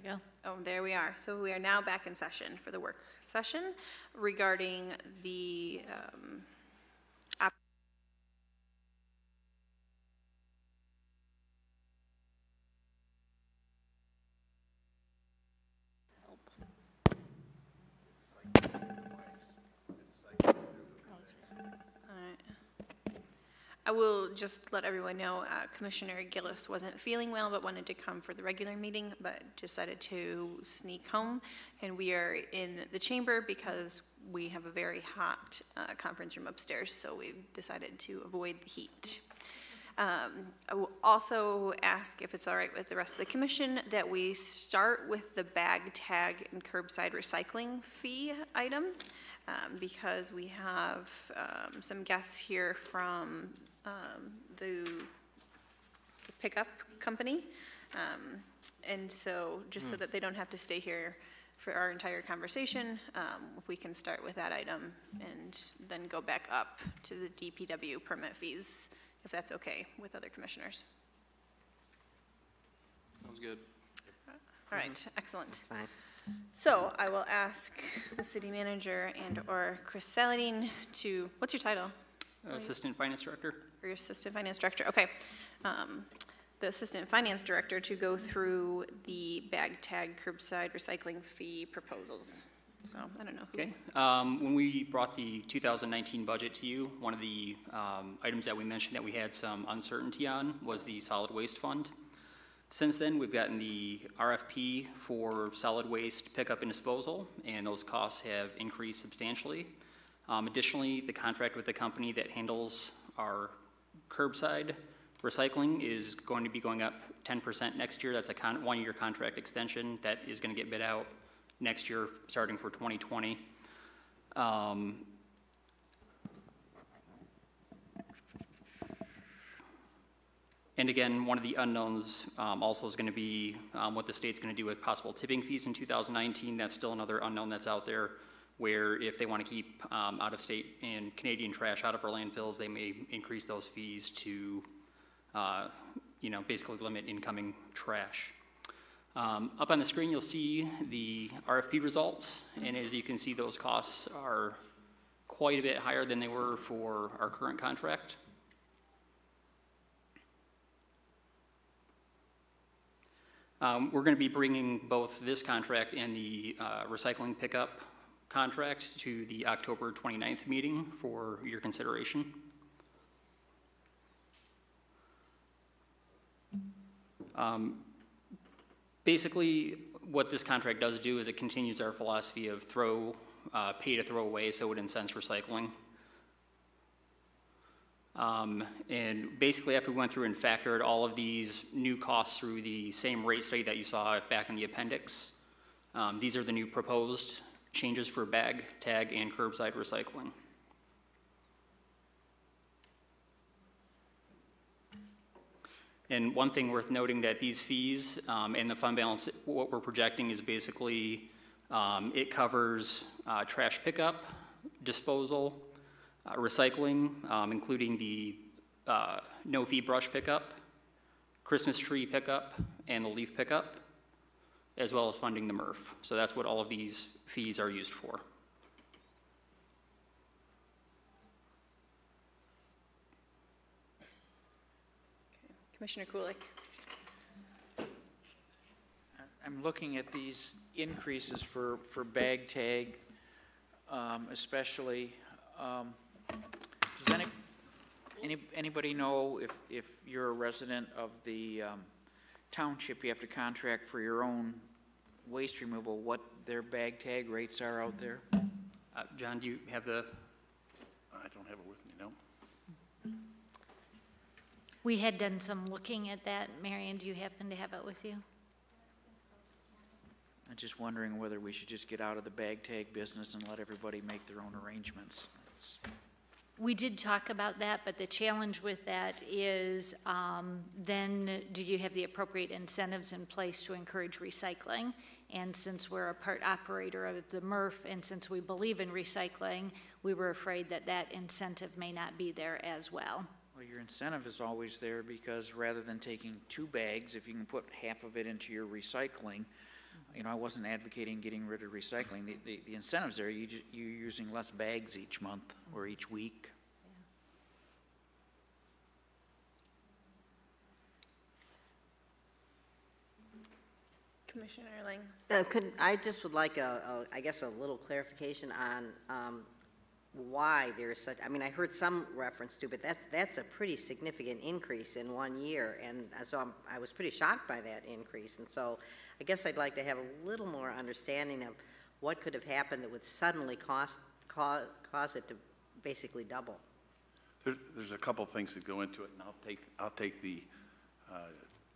go. Oh, there we are. So we are now back in session for the work session regarding the I will just let everyone know Commissioner Gillis wasn't feeling well but wanted to come for the regular meeting but decided to sneak home, and we are in the chamber because we have a very hot conference room upstairs, so we've decided to avoid the heat. I will also ask if it's all right with the rest of the commission that we start with the bag tag and curbside recycling fee item because we have some guests here from the pickup company, and so just so that they don't have to stay here for our entire conversation, if we can start with that item and then go back up to the DPW permit fees, if that's okay with other commissioners. Sounds good. All right, excellent. Fine. So I will ask the city manager and or Chris Saladin to, what's your title? Assistant Finance Director. Or your Assistant Finance Director, okay. The Assistant Finance Director to go through the bag tag curbside recycling fee proposals. So I don't know who. Okay. When we brought the 2019 budget to you, one of the items that we mentioned that we had some uncertainty on was the solid waste fund. Since then, we've gotten the RFP for solid waste pickup and disposal, and those costs have increased substantially. Additionally, the contract with the company that handles our curbside recycling is going to be going up 10% next year. That's a one-year contract extension that is going to get bid out next year, starting for 2020. And again, one of the unknowns also is going to be what the state's going to do with possible tipping fees in 2019. That's still another unknown that's out there, where if they want to keep out-of-state and Canadian trash out of our landfills, they may increase those fees to, basically limit incoming trash. Up on the screen, you'll see the RFP results, and as you can see, those costs are quite a bit higher than they were for our current contract. We're going to be bringing both this contract and the recycling pickup contract to the October 29th meeting for your consideration. Basically, what this contract does do is it continues our philosophy of pay to throw away, so it incents recycling. And basically, after we went through and factored all of these new costs through the same rate study that you saw back in the appendix, these are the new proposed changes for bag, tag, and curbside recycling. And one thing worth noting that these fees and the fund balance, what we're projecting is basically it covers trash pickup, disposal, recycling, including the no-fee brush pickup, Christmas tree pickup, and the leaf pickup, as well as funding the MRF. So that's what all of these fees are used for. Commissioner Kulik. I'm looking at these increases for bag tag, especially. Does anybody know if you're a resident of the township, you have to contract for your own waste removal, what their bag tag rates are out there? John, do you have the? I don't have it with me, no. We had done some looking at that. Marion, do you happen to have it with you? I'm just wondering whether we should just get out of the bag tag business and let everybody make their own arrangements. We did talk about that, but the challenge with that is then do you have the appropriate incentives in place to encourage recycling? And since we're a part operator of the MRF and since we believe in recycling, we were afraid that that incentive may not be there as well. Well, your incentive is always there because rather than taking 2 bags, if you can put half of it into your recycling, you know, I wasn't advocating getting rid of recycling. The incentives there, you're using less bags each month or each week. Commissioner Lang? I just would like I guess, a little clarification on why there is such, I mean, I heard some reference to, but that's a pretty significant increase in 1 year, and so I was pretty shocked by that increase, and so I guess I'd like to have a little more understanding of what could have happened that would suddenly cause it to basically double. There's a couple things that go into it, and I'll take the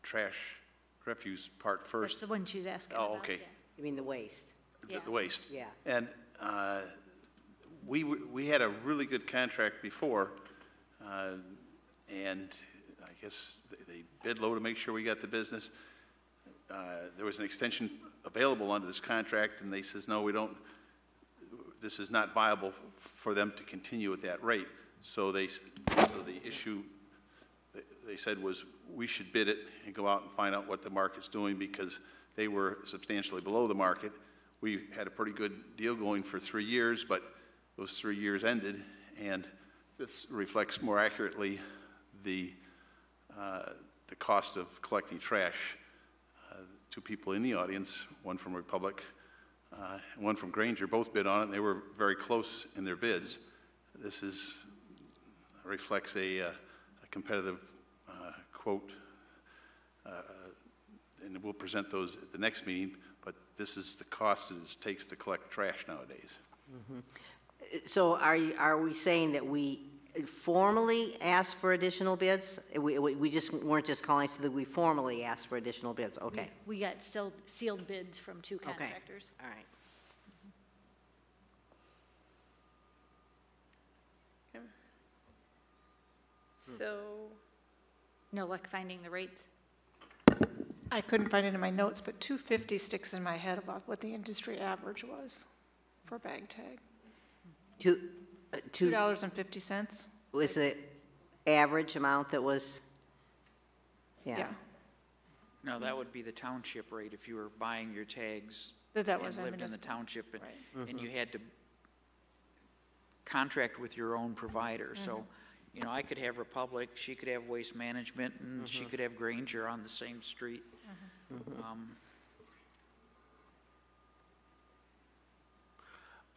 trash refuse part That's first. the one she's asking about. Oh, okay. yeah. You mean the waste? Yeah. The waste. Yeah. And we had a really good contract before, and I guess they bid low to make sure we got the business. There was an extension available under this contract, and they says, no, we don't, this is not viable for them to continue at that rate. So the issue, they said, was we should bid it and go out and find out what the market's doing, because they were substantially below the market. We had a pretty good deal going for 3 years, but those 3 years ended, and this reflects more accurately the cost of collecting trash. Two people in the audience, one from Republic and one from Granger, both bid on it, and they were very close in their bids. This reflects a competitive quote, and we'll present those at the next meeting, but this is the cost it takes to collect trash nowadays. Mm-hmm. So are we saying that we formally asked for additional bids? We just weren't just calling, so that we formally asked for additional bids? Okay. We got sealed bids from 2 contractors. All right. So, No luck finding the rates? I couldn't find it in my notes, but 250 sticks in my head about what the industry average was for bag tag. $2.50? Was the average amount that was? Yeah. No, that would be the township rate if you were buying your tags That was and lived in the municipal. township, Right. and you had to contract with your own provider. So, you know, I could have Republic, she could have Waste Management, and she could have Granger on the same street.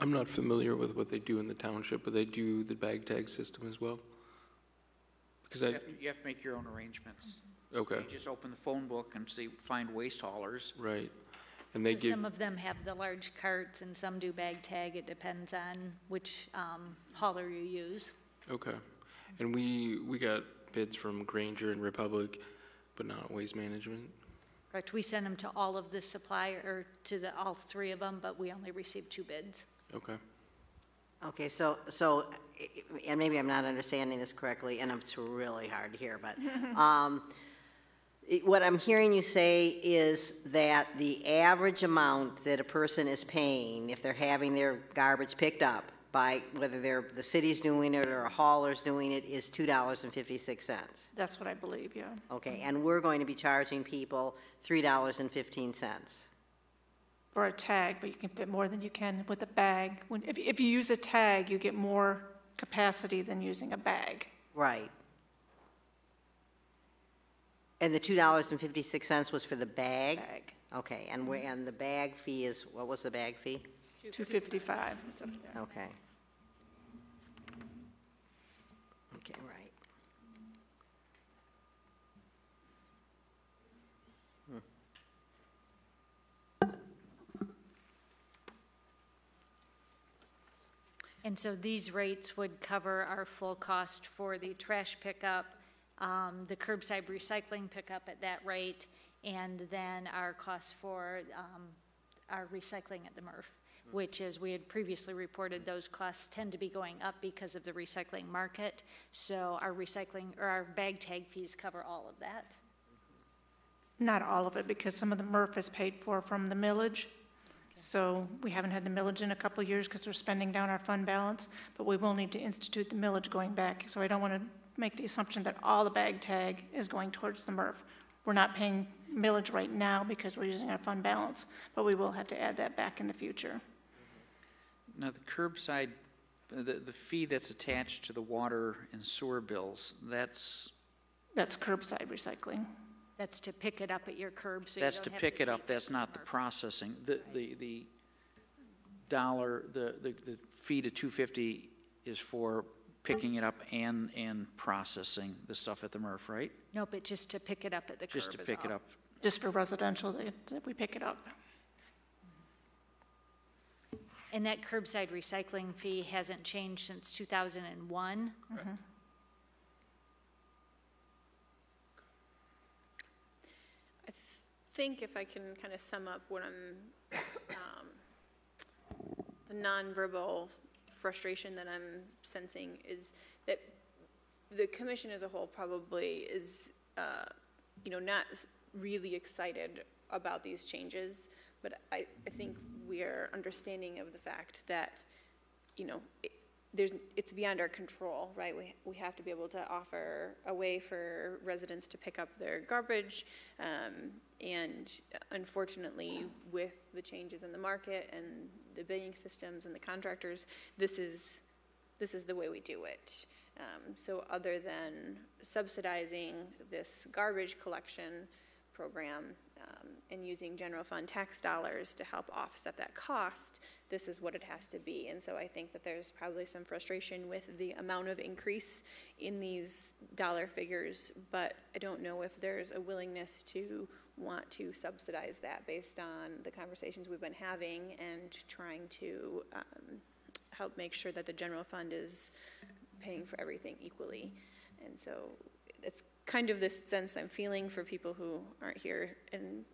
I'm not familiar with what they do in the township, but they do the bag tag system as well? Because You have to make your own arrangements. okay, You just open the phone book and find waste haulers. right. And they give, Some of them have the large carts and some do bag tag. It depends on which hauler you use. okay. And we got bids from Granger and Republic, but not Waste Management? Correct, we sent them to all of the supplier, or to all 3 of them, but we only received 2 bids. Okay. Okay, so, and maybe I'm not understanding this correctly, and it's really hard to hear, but what I'm hearing you say is that the average amount that a person is paying if they're having their garbage picked up by, whether the city's doing it or a hauler's doing it, is $2.56. That's what I believe, yeah. Okay, and we're going to be charging people $3.15. For a tag, but you can fit more than you can with a bag. If you use a tag, you get more capacity than using a bag. Right. And the $2.56 was for the bag? Bag. Okay, and the bag fee is, what was the bag fee? $2.55. It's up there. Okay. Okay, right. And so these rates would cover our full cost for the trash pickup, the curbside recycling pickup at that rate, and then our costs for our recycling at the MRF, which, as we had previously reported, those costs tend to be going up because of the recycling market. So our recycling, or our bag tag fees cover all of that. Not all of it, because some of the MRF is paid for from the millage. So we haven't had the millage in a couple of years because we're spending down our fund balance, but we will need to institute the millage going back. So I don't want to make the assumption that all the bag tag is going towards the MRF. We're not paying millage right now because we're using our fund balance, but we will have to add that back in the future. Now, the curbside, the fee that's attached to the water and sewer bills, that's curbside recycling. That's to pick it up at your curb, so you That's don't to have pick it up, take that's to not the MRF. processing. The fee to $250 is for picking it up and processing the stuff at the MRF, right? No, but just to pick it up at the curb Just to is pick it all. up. Just for residential, that we pick it up. And that curbside recycling fee hasn't changed since 2001? I think if I can kind of sum up what I'm, the nonverbal frustration that I'm sensing is that the commission as a whole probably is, not really excited about these changes, but I think we are understanding of the fact that, it's beyond our control, right? We have to be able to offer a way for residents to pick up their garbage, and unfortunately, with the changes in the market and the billing systems and the contractors, this is the way we do it. So other than subsidizing this garbage collection program and using general fund tax dollars to help offset that cost, this is what it has to be. And so I think that there's probably some frustration with the amount of increase in these dollar figures, but I don't know if there's a willingness to want to subsidize that based on the conversations we've been having and trying to help make sure that the general fund is paying for everything equally. And so it's kind of this sense I'm feeling for people who aren't here, and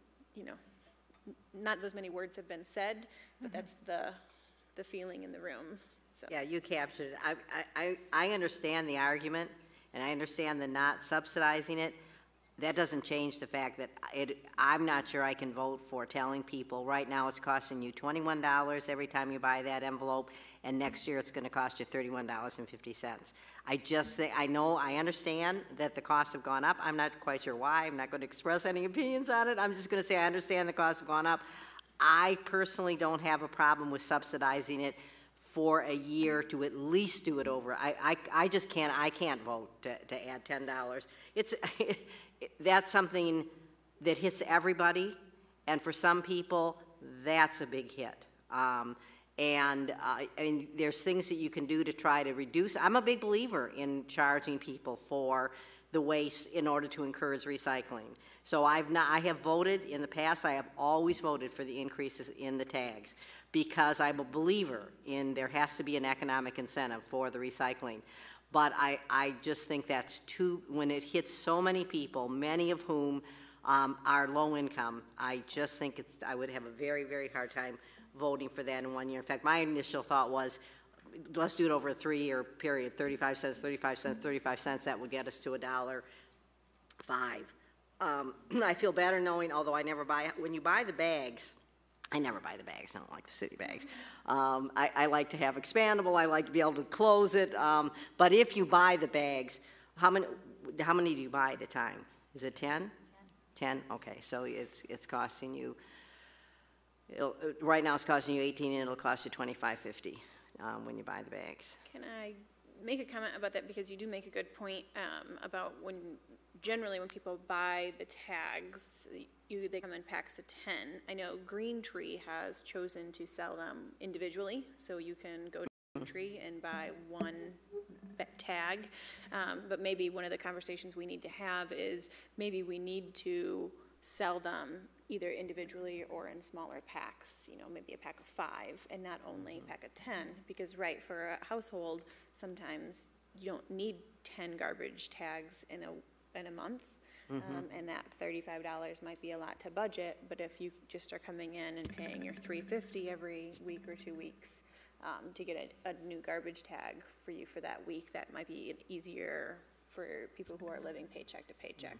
not those many words have been said, but that's the feeling in the room. So Yeah, you captured it. I understand the argument, and I understand the not subsidizing it. That doesn't change the fact that I'm not sure I can vote for telling people, right now it's costing you $21 every time you buy that envelope, and next year it's gonna cost you $31.50. I just think, I understand that the costs have gone up. I'm not quite sure why. I'm not gonna express any opinions on it. I'm just gonna say I understand the costs have gone up. I personally don't have a problem with subsidizing it for a year to at least do it over. I just can't, I can't vote to add $10. That's something that hits everybody, and for some people, that's a big hit. I mean, there's things that you can do to try to reduce. I'm a big believer in charging people for the waste in order to encourage recycling. So I have voted in the past, I have always voted for the increases in the tags because I'm a believer in there has to be an economic incentive for the recycling. But I just think that's when it hits so many people, many of whom are low income, I just think I would have a very, very hard time voting for that in 1 year. In fact, my initial thought was, let's do it over a 3-year period, 35 cents, 35 cents, 35 cents, that would get us to $1.05. I feel better knowing, although I never buy, when you buy the bags, I never buy the bags, I don't like the city bags. I like to have expandable, I like to be able to close it, but if you buy the bags, how many do you buy at a time? Is it 10? 10, okay, so it's costing you, right now it's costing you 18 and it'll cost you $25.50 when you buy the bags. can I make a comment about that, because you do make a good point about generally when people buy the tags, they come in packs of 10. I know Green Tree has chosen to sell them individually, so you can go to Green Tree and buy one tag. But maybe one of the conversations we need to have is maybe we need to sell them either individually or in smaller packs, maybe a pack of 5 and not only a pack of 10, because for a household, sometimes you don't need 10 garbage tags in a month. And that $35 might be a lot to budget, but if you just are coming in and paying your $3.50 every week or 2 weeks to get a new garbage tag for you for that week, that might be easier for people who are living paycheck to paycheck.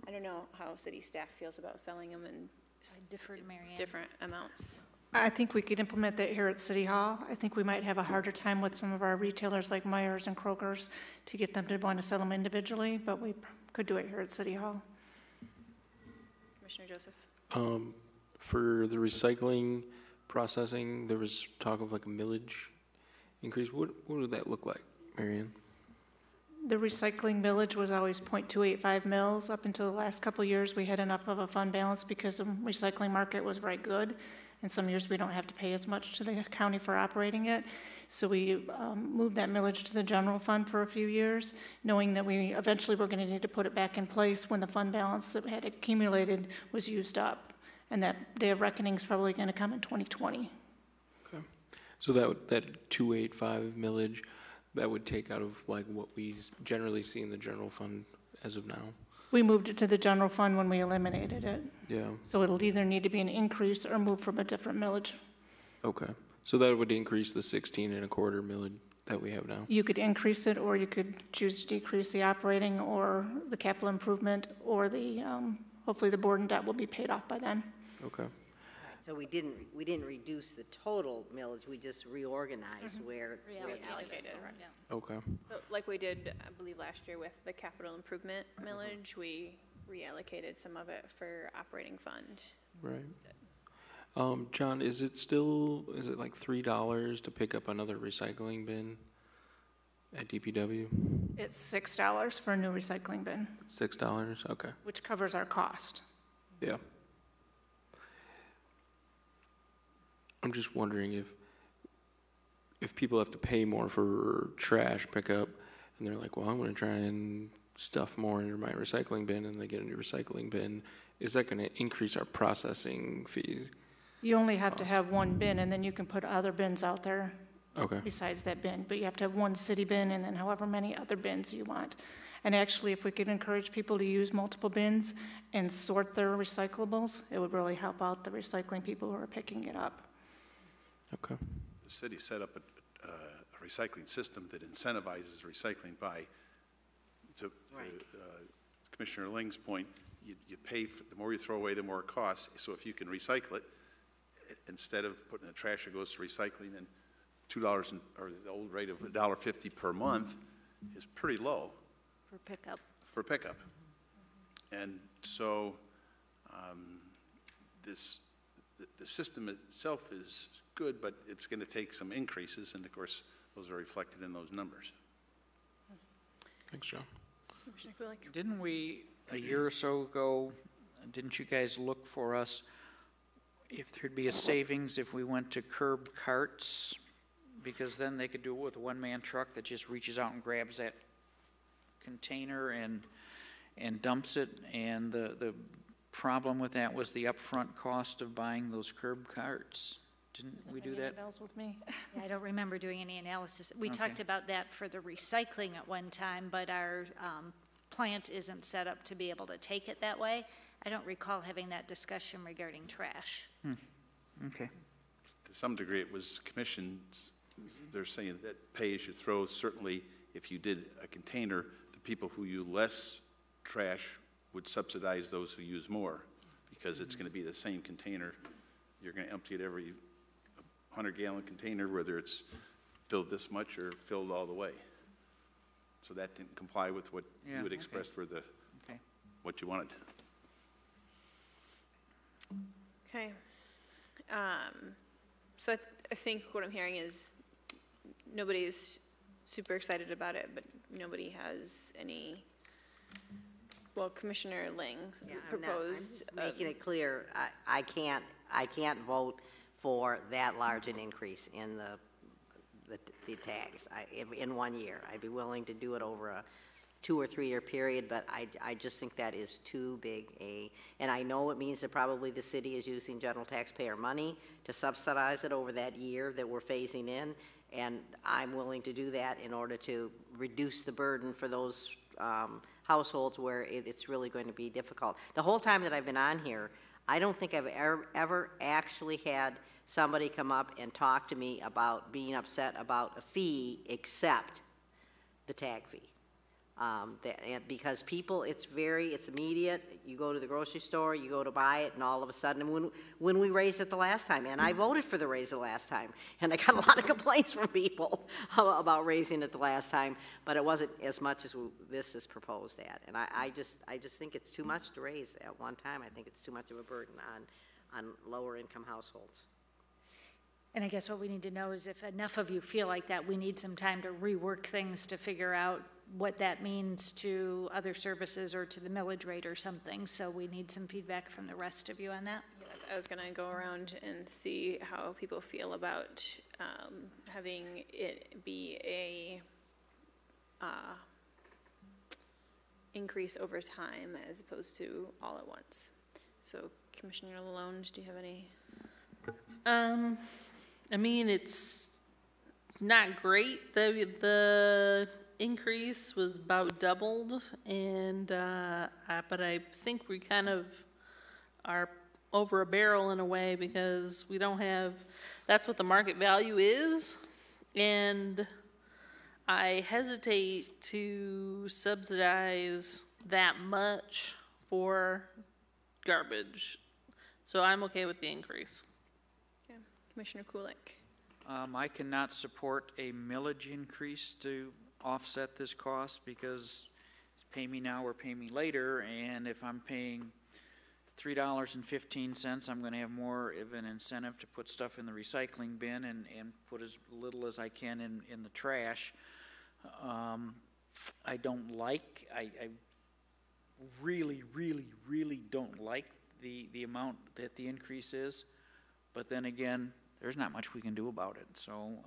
I don't know how city staff feels about selling them in I defer to Mary Ann. different amounts. I think we could implement that here at City Hall. I think we might have a harder time with some of our retailers like Myers and Kroger's to get them to want to sell them individually, but we could do it here at City Hall. Commissioner Joseph. For the recycling processing, there was talk of like a millage increase. What would that look like, Marianne? The recycling millage was always .285 mils. Up until the last couple of years, we had enough of a fund balance because the recycling market was very good. And some years we don't have to pay as much to the county for operating it. So we moved that millage to the general fund for a few years, knowing that we eventually were going to need to put it back in place when the fund balance that had accumulated was used up. And that day of reckoning is probably going to come in 2020. Okay. So that 285 millage, that would take out of like what we generally see in the general fund as of now? We moved it to the general fund when we eliminated it. Yeah. So it'll either need to be an increase or move from a different millage. Okay. So that would increase the 16.25 millage that we have now? You could increase it, or you could choose to decrease the operating or the capital improvement, or the, hopefully the board and debt will be paid off by then. Okay. So we didn't reduce the total millage, we just reorganized where. Reallocated. Okay. So like we did, I believe, last year with the capital improvement millage, we reallocated some of it for operating fund. Right. John, is it like $3 to pick up another recycling bin at DPW? It's $6 for a new recycling bin, $6? Okay. which covers our cost. Yeah. I'm just wondering if people have to pay more for trash pickup, and they're like, well, I'm going to try and stuff more into my recycling bin, and they get a new recycling bin, is that going to increase our processing fees? You only have to have one bin, and then you can put other bins out there Okay. besides that bin. But you have to have one city bin and then however many other bins you want. And actually, if we could encourage people to use multiple bins and sort their recyclables, it would really help out the recycling people who are picking it up. Okay. The city set up a recycling system that incentivizes recycling by, to Commissioner Ling's point, you pay for, the more you throw away, the more it costs. So if you can recycle it, instead of putting in the trash, it goes to recycling, and $2 or the old rate of $1.50 per month is pretty low For pickup. for pickup. And so the system itself is good, but it's going to take some increases, and of course, those are reflected in those numbers. Thanks, John. Commissioner Kulik. Didn't we, a year or so ago, didn't you guys look for us if there'd be a savings if we went to curb carts? Because then they could do it with a one-man truck that just reaches out and grabs that container and dumps it. And the problem with that was the upfront cost of buying those curb carts. Didn't we do that? Bells with me. Yeah, I don't remember doing any analysis. We Okay. talked about that for the recycling at one time, but our plant isn't set up to be able to take it that way. I don't recall having that discussion regarding trash. Okay. To some degree, it was commissioned. They're saying that pay as you throw, certainly if you did a container, the people who use less trash would subsidize those who use more, because it's going to be the same container. You're going to empty it every 100-gallon container, whether it's filled this much or filled all the way. So that didn't comply with what Yeah, you had okay. expressed were the, Okay. what you wanted. Okay. So I think what I'm hearing is nobody's super excited about it, but nobody has any, well, Commissioner Ling Yeah, proposed. I'm just making it clear, I can't vote for that large an increase in the tax in 1 year. I'd be willing to do it over a 2 or 3 year period, but I just think that is too big and I know it means that probably the city is using general taxpayer money to subsidize it over that year that we're phasing in, and I'm willing to do that in order to reduce the burden for those households where it's really going to be difficult. The whole time that I've been on here, I don't think I've ever actually had somebody come up and talk to me about being upset about a fee except the tag fee. Because people, it's immediate. You go to the grocery store, you go to buy it, and all of a sudden, when we raised it the last time, and I voted for the raise the last time, and I got a lot of complaints from people about raising it the last time, but it wasn't as much as this is proposed at. And I just think it's too much to raise at one time. I think it's too much of a burden on lower income households. And I guess what we need to know is if enough of you feel like that, we need some time to rework things to figure out what that means to other services or to the millage rate or something. So we need some feedback from the rest of you on that. Yes, I was gonna go around and see how people feel about having it be a increase over time as opposed to all at once. So Commissioner Lalonde, do you have any? I mean, it's not great. The increase was about doubled, and but I think we kind of are over a barrel in a way because we don't have. That's what the market value is, and I hesitate to subsidize that much for garbage. So I'm okay with the increase. Okay. Commissioner Kulik. I cannot support a millage increase to offset this cost because it's pay me now or pay me later, and if I'm paying $3.15, I'm going to have more of an incentive to put stuff in the recycling bin and put as little as I can in the trash. I don't like, I really, really, really don't like the amount that the increase is, but then again, there's not much we can do about it. So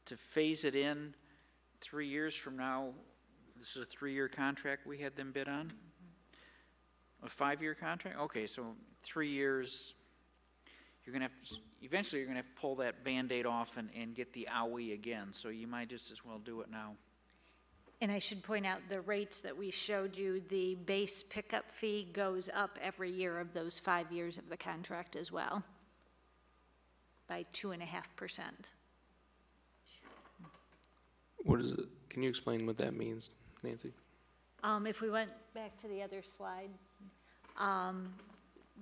to phase it in 3 years from now. This is a 3-year contract we had them bid on? A 5-year contract? Okay, so 3 years, you're gonna have to, eventually you're gonna have to pull that Band-Aid off and get the OWI again, so you might just as well do it now. And I should point out the rates that we showed you, the base pickup fee goes up every year of those 5 years of the contract as well by 2.5%. What is it? Can you explain what that means, Nancy? If we went back to the other slide,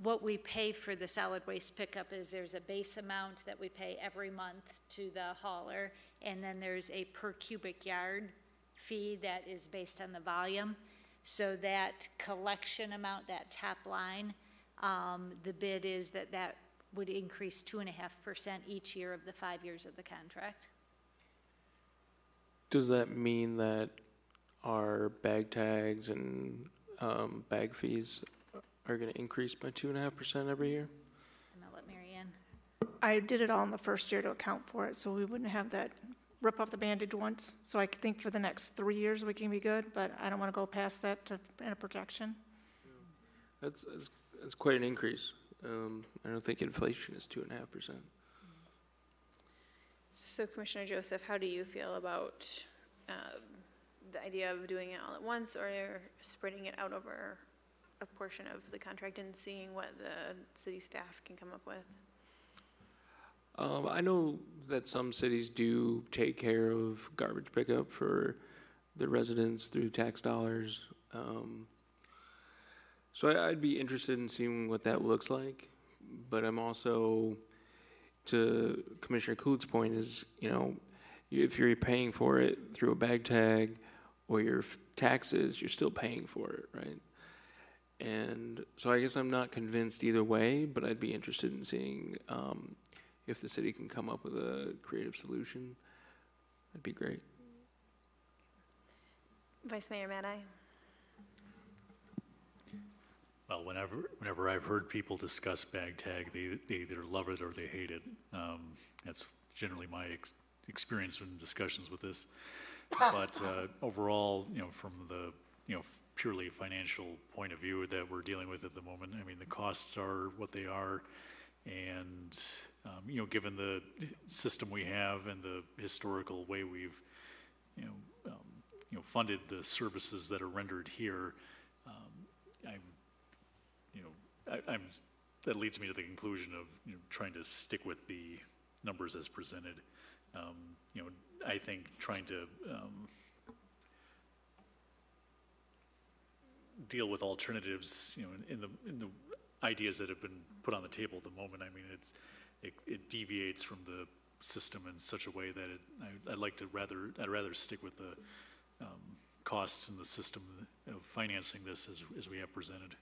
what we pay for the solid waste pickup is there's a base amount that we pay every month to the hauler, and then there's a per cubic yard fee that is based on the volume. So that collection amount, that top line, the bid is that would increase 2.5% each year of the 5 years of the contract. Does that mean that our bag tags and bag fees are going to increase by 2.5% every year? I'm gonna let Mary Ann. I did it all in the first year to account for it, so we wouldn't have that rip off the bandage once. So I think for the next 3 years we can be good, but I don't want to go past that in a projection. That's quite an increase. I don't think inflation is 2.5%. So Commissioner Joseph, how do you feel about the idea of doing it all at once or spreading it out over a portion of the contract and seeing what the city staff can come up with? I know that some cities do take care of garbage pickup for their residents through tax dollars. So I'd be interested in seeing what that looks like. But I'm also, to Commissioner Kulik's point, is, you know, if you're paying for it through a bag tag or your taxes, you're still paying for it, right? And so I guess I'm not convinced either way, but I'd be interested in seeing if the city can come up with a creative solution. That'd be great. Vice Mayor Madeye. Well, whenever I've heard people discuss bag tag, they either love it or they hate it. That's generally my experience in discussions with this. But overall, you know, from the purely financial point of view that we're dealing with at the moment, I mean, the costs are what they are, and given the system we have and the historical way we've funded the services that are rendered here, that leads me to the conclusion of trying to stick with the numbers as presented. I think trying to deal with alternatives, you know, in the ideas that have been put on the table at the moment. I mean, it deviates from the system in such a way that I'd rather stick with the costs in the system of financing this as we have presented.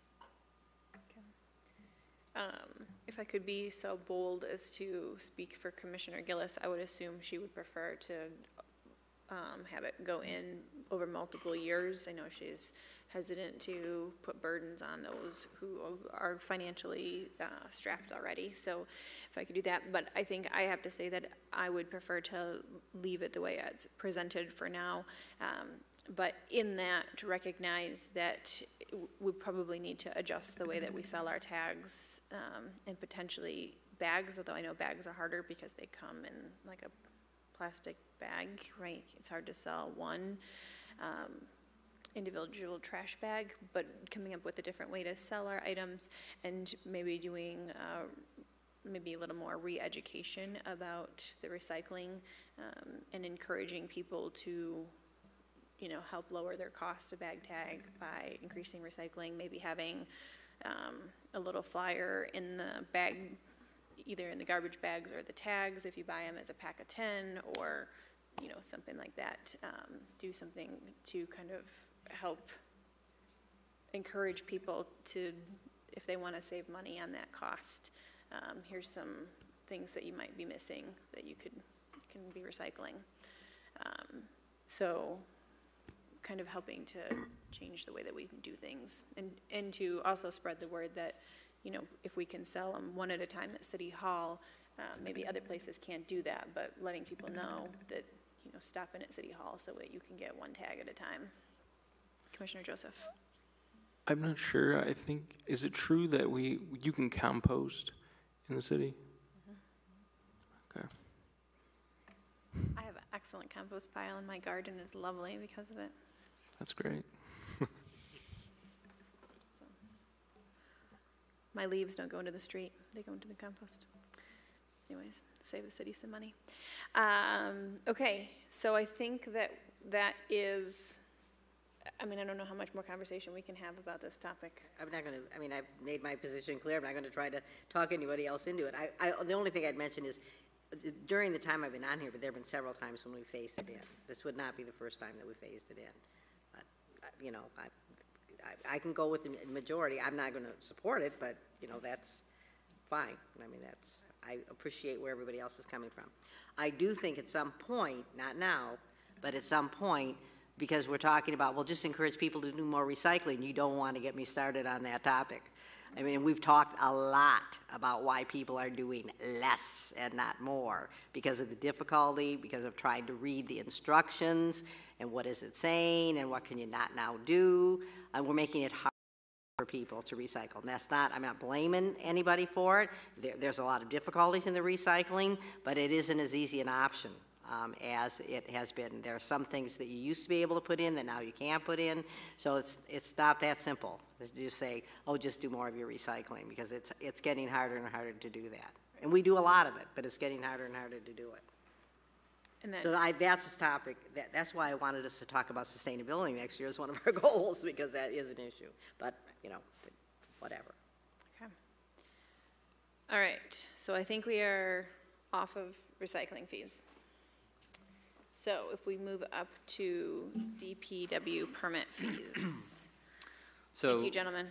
If I could be so bold as to speak for Commissioner Gillis, I would assume she would prefer to have it go in over multiple years. I know she's hesitant to put burdens on those who are financially strapped already. So if I could do that, but I think I have to say that I would prefer to leave it the way it's presented for now. But in that, to recognize that we probably need to adjust the way that we sell our tags and potentially bags, although I know bags are harder because they come in like a plastic bag, right? It's hard to sell one individual trash bag, but coming up with a different way to sell our items and maybe doing maybe a little more re-education about the recycling and encouraging people to, you know, help lower their cost of bag tag by increasing recycling, maybe having a little flyer in the bag, either in the garbage bags or the tags if you buy them as a pack of 10, or, you know, something like that. Do something to kind of help encourage people to, if they want to save money on that cost, here's some things that you might be missing that you can be recycling. So kind of helping to change the way that we do things, and to also spread the word that, you know, if we can sell them one at a time at City Hall, maybe other places can't do that, but letting people know that, you know, stop in at City Hall so that you can get one tag at a time. Commissioner Joseph. I'm not sure. I think, is it true that you can compost in the city? Mm-hmm. Okay. I have an excellent compost pile, and my garden is lovely because of it. That's great. My leaves don't go into the street, they go into the compost. Anyways, save the city some money. Okay, so I think that is, I mean, I don't know how much more conversation we can have about this topic. I'm not gonna, I mean, I've made my position clear. I'm not gonna try to talk anybody else into it. The only thing I'd mention is, during the time I've been on here, but there have been several times when we phased it in. This would not be the first time that we phased it in. But, you know, I can go with the majority. I'm not gonna support it, but, you know, that's fine. I mean, I appreciate where everybody else is coming from. I do think at some point, not now, but at some point, because we're talking about, well, just encourage people to do more recycling. You don't want to get me started on that topic. I mean, we've talked a lot about why people are doing less and not more, because of the difficulty, because of trying to read the instructions, and what is it saying, and what can you not now do, and we're making it hard for people to recycle. And that's not, I'm not blaming anybody for it. There's a lot of difficulties in the recycling, but it isn't as easy an option as it has been. There are some things that you used to be able to put in that now you can't put in, so it's not that simple. You just say, oh, just do more of your recycling, because it's getting harder and harder to do that. And we do a lot of it, but it's getting harder and harder to do it. And then, So that's this topic, that's why I wanted us to talk about sustainability next year as one of our goals, because that is an issue. But, you know, whatever. okay. All right, so I think we are off of recycling fees. So if we move up to DPW permit fees. So Thank you, gentlemen.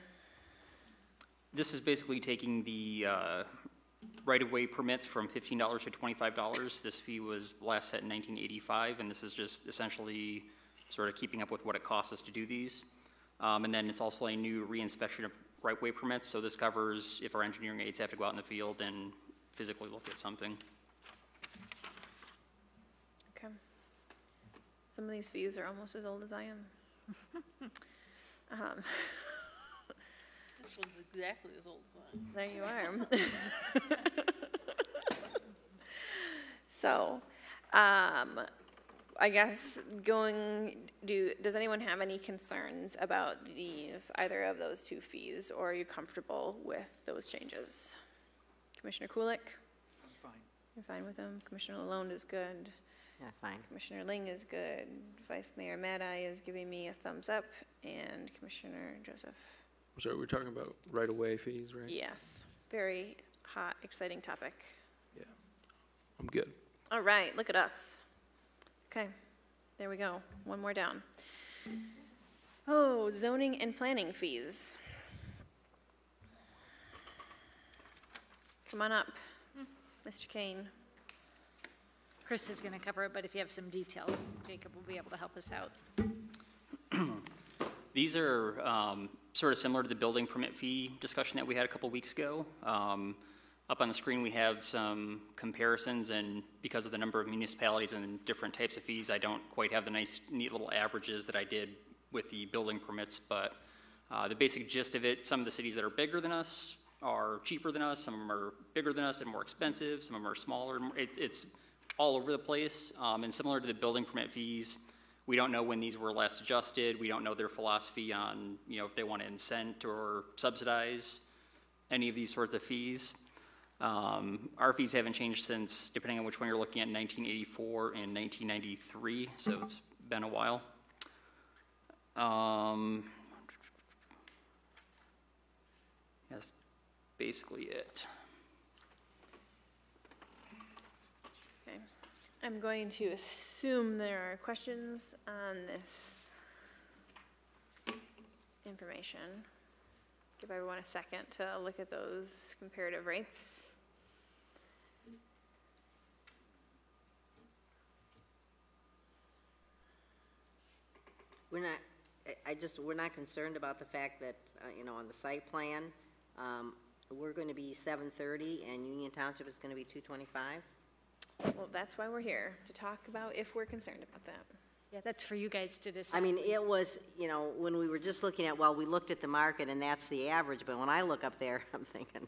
this is basically taking the right-of-way permits from $15 to $25. This fee was last set in 1985, and this is just essentially sort of keeping up with what it costs us to do these. And then it's also a new re-inspection of right-of-way permits, so this covers if our engineering aides have to go out in the field and physically look at something. Okay. Some of these fees are almost as old as I am. This one's exactly as old as mine. There you are. So, I guess does anyone have any concerns about either of those two fees, or are you comfortable with those changes? Commissioner Kulik? I'm fine. You're fine with them? Commissioner Lalonde is good. Yeah, fine. Commissioner Ling is good. Vice Mayor Madeye is giving me a thumbs up, and Commissioner Joseph. I'm sorry, we're talking about right-of-way fees, right? Yes, very hot, exciting topic. Yeah. I'm good. All right, look at us. Okay, there we go. One more down. Oh, zoning and planning fees. Come on up, Mr. Kane. Chris is going to cover it, but if you have some details, Jacob will be able to help us out. These are sort of similar to the building permit fee discussion that we had a couple weeks ago. Up on the screen, we have some comparisons, and because of the number of municipalities and different types of fees, I don't quite have the nice, neat little averages that I did with the building permits, but the basic gist of it, some of the cities that are bigger than us are cheaper than us, some of them are bigger than us and more expensive, some of them are smaller. It's all over the place, and similar to the building permit fees, we don't know when these were last adjusted. We don't know their philosophy on, if they want to incent or subsidize any of these sorts of fees. Our fees haven't changed since, depending on which one you're looking at, 1984 and 1993, so it's been a while. That's basically it. Okay. I'm going to assume there are questions on this information. Give everyone a second to look at those comparative rates. We're not concerned about the fact that, on the site plan, we're going to be 730 and Union Township is going to be 225? Well, that's why we're here, to talk about if we're concerned about that. Yeah, that's for you guys to decide. I mean, it was, when we were just looking at, we looked at the market and that's the average, but when I look up there, I'm thinking,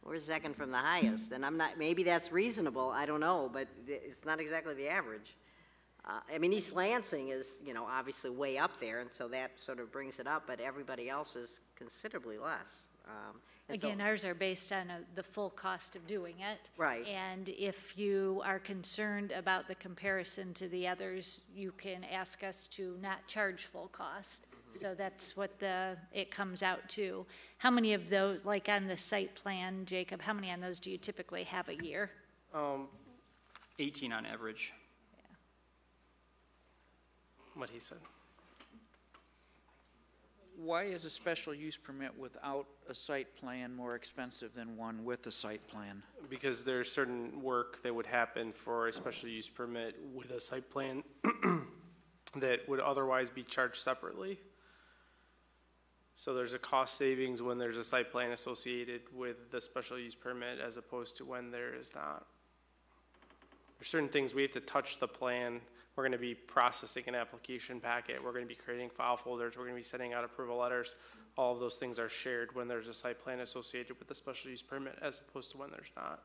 we're second from the highest. And maybe that's reasonable, I don't know, but it's not exactly the average. East Lansing is, obviously way up there, and so that sort of brings it up, but everybody else is considerably less. Again, ours are based on the full cost of doing it. Right. And if you are concerned about the comparison to the others, you can ask us to not charge full cost. So that's what it comes out to. How many of those, like on the site plan, Jacob, how many on those do you typically have a year? 18 on average. What he said. Why is a special use permit without a site plan more expensive than one with a site plan? Because there's certain work that would happen for a special use permit with a site plan that would otherwise be charged separately. So there's a cost savings when there's a site plan associated with the special use permit as opposed to when there is not. There's certain things we have to touch the plan. We're going to be processing an application packet. We're going to be creating file folders. We're going to be sending out approval letters. All of those things are shared when there's a site plan associated with the special use permit as opposed to when there's not.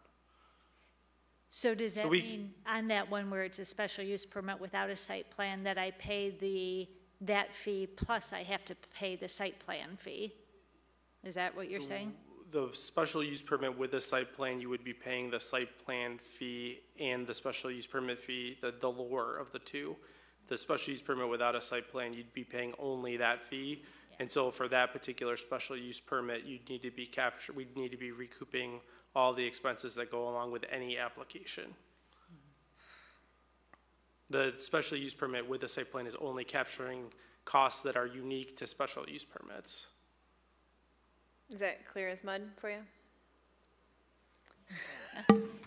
So does that mean on that one where it's a special use permit without a site plan that I pay that fee plus I have to pay the site plan fee? Is that what you're saying? The special use permit with the site plan, you would be paying the site plan fee and the special use permit fee, the lower of the two. The special use permit without a site plan, you'd be paying only that fee. Yeah. And so for that particular special use permit, we'd need to be recouping all the expenses that go along with any application. The special use permit with the site plan is only capturing costs that are unique to special use permits. Is that clear as mud for you?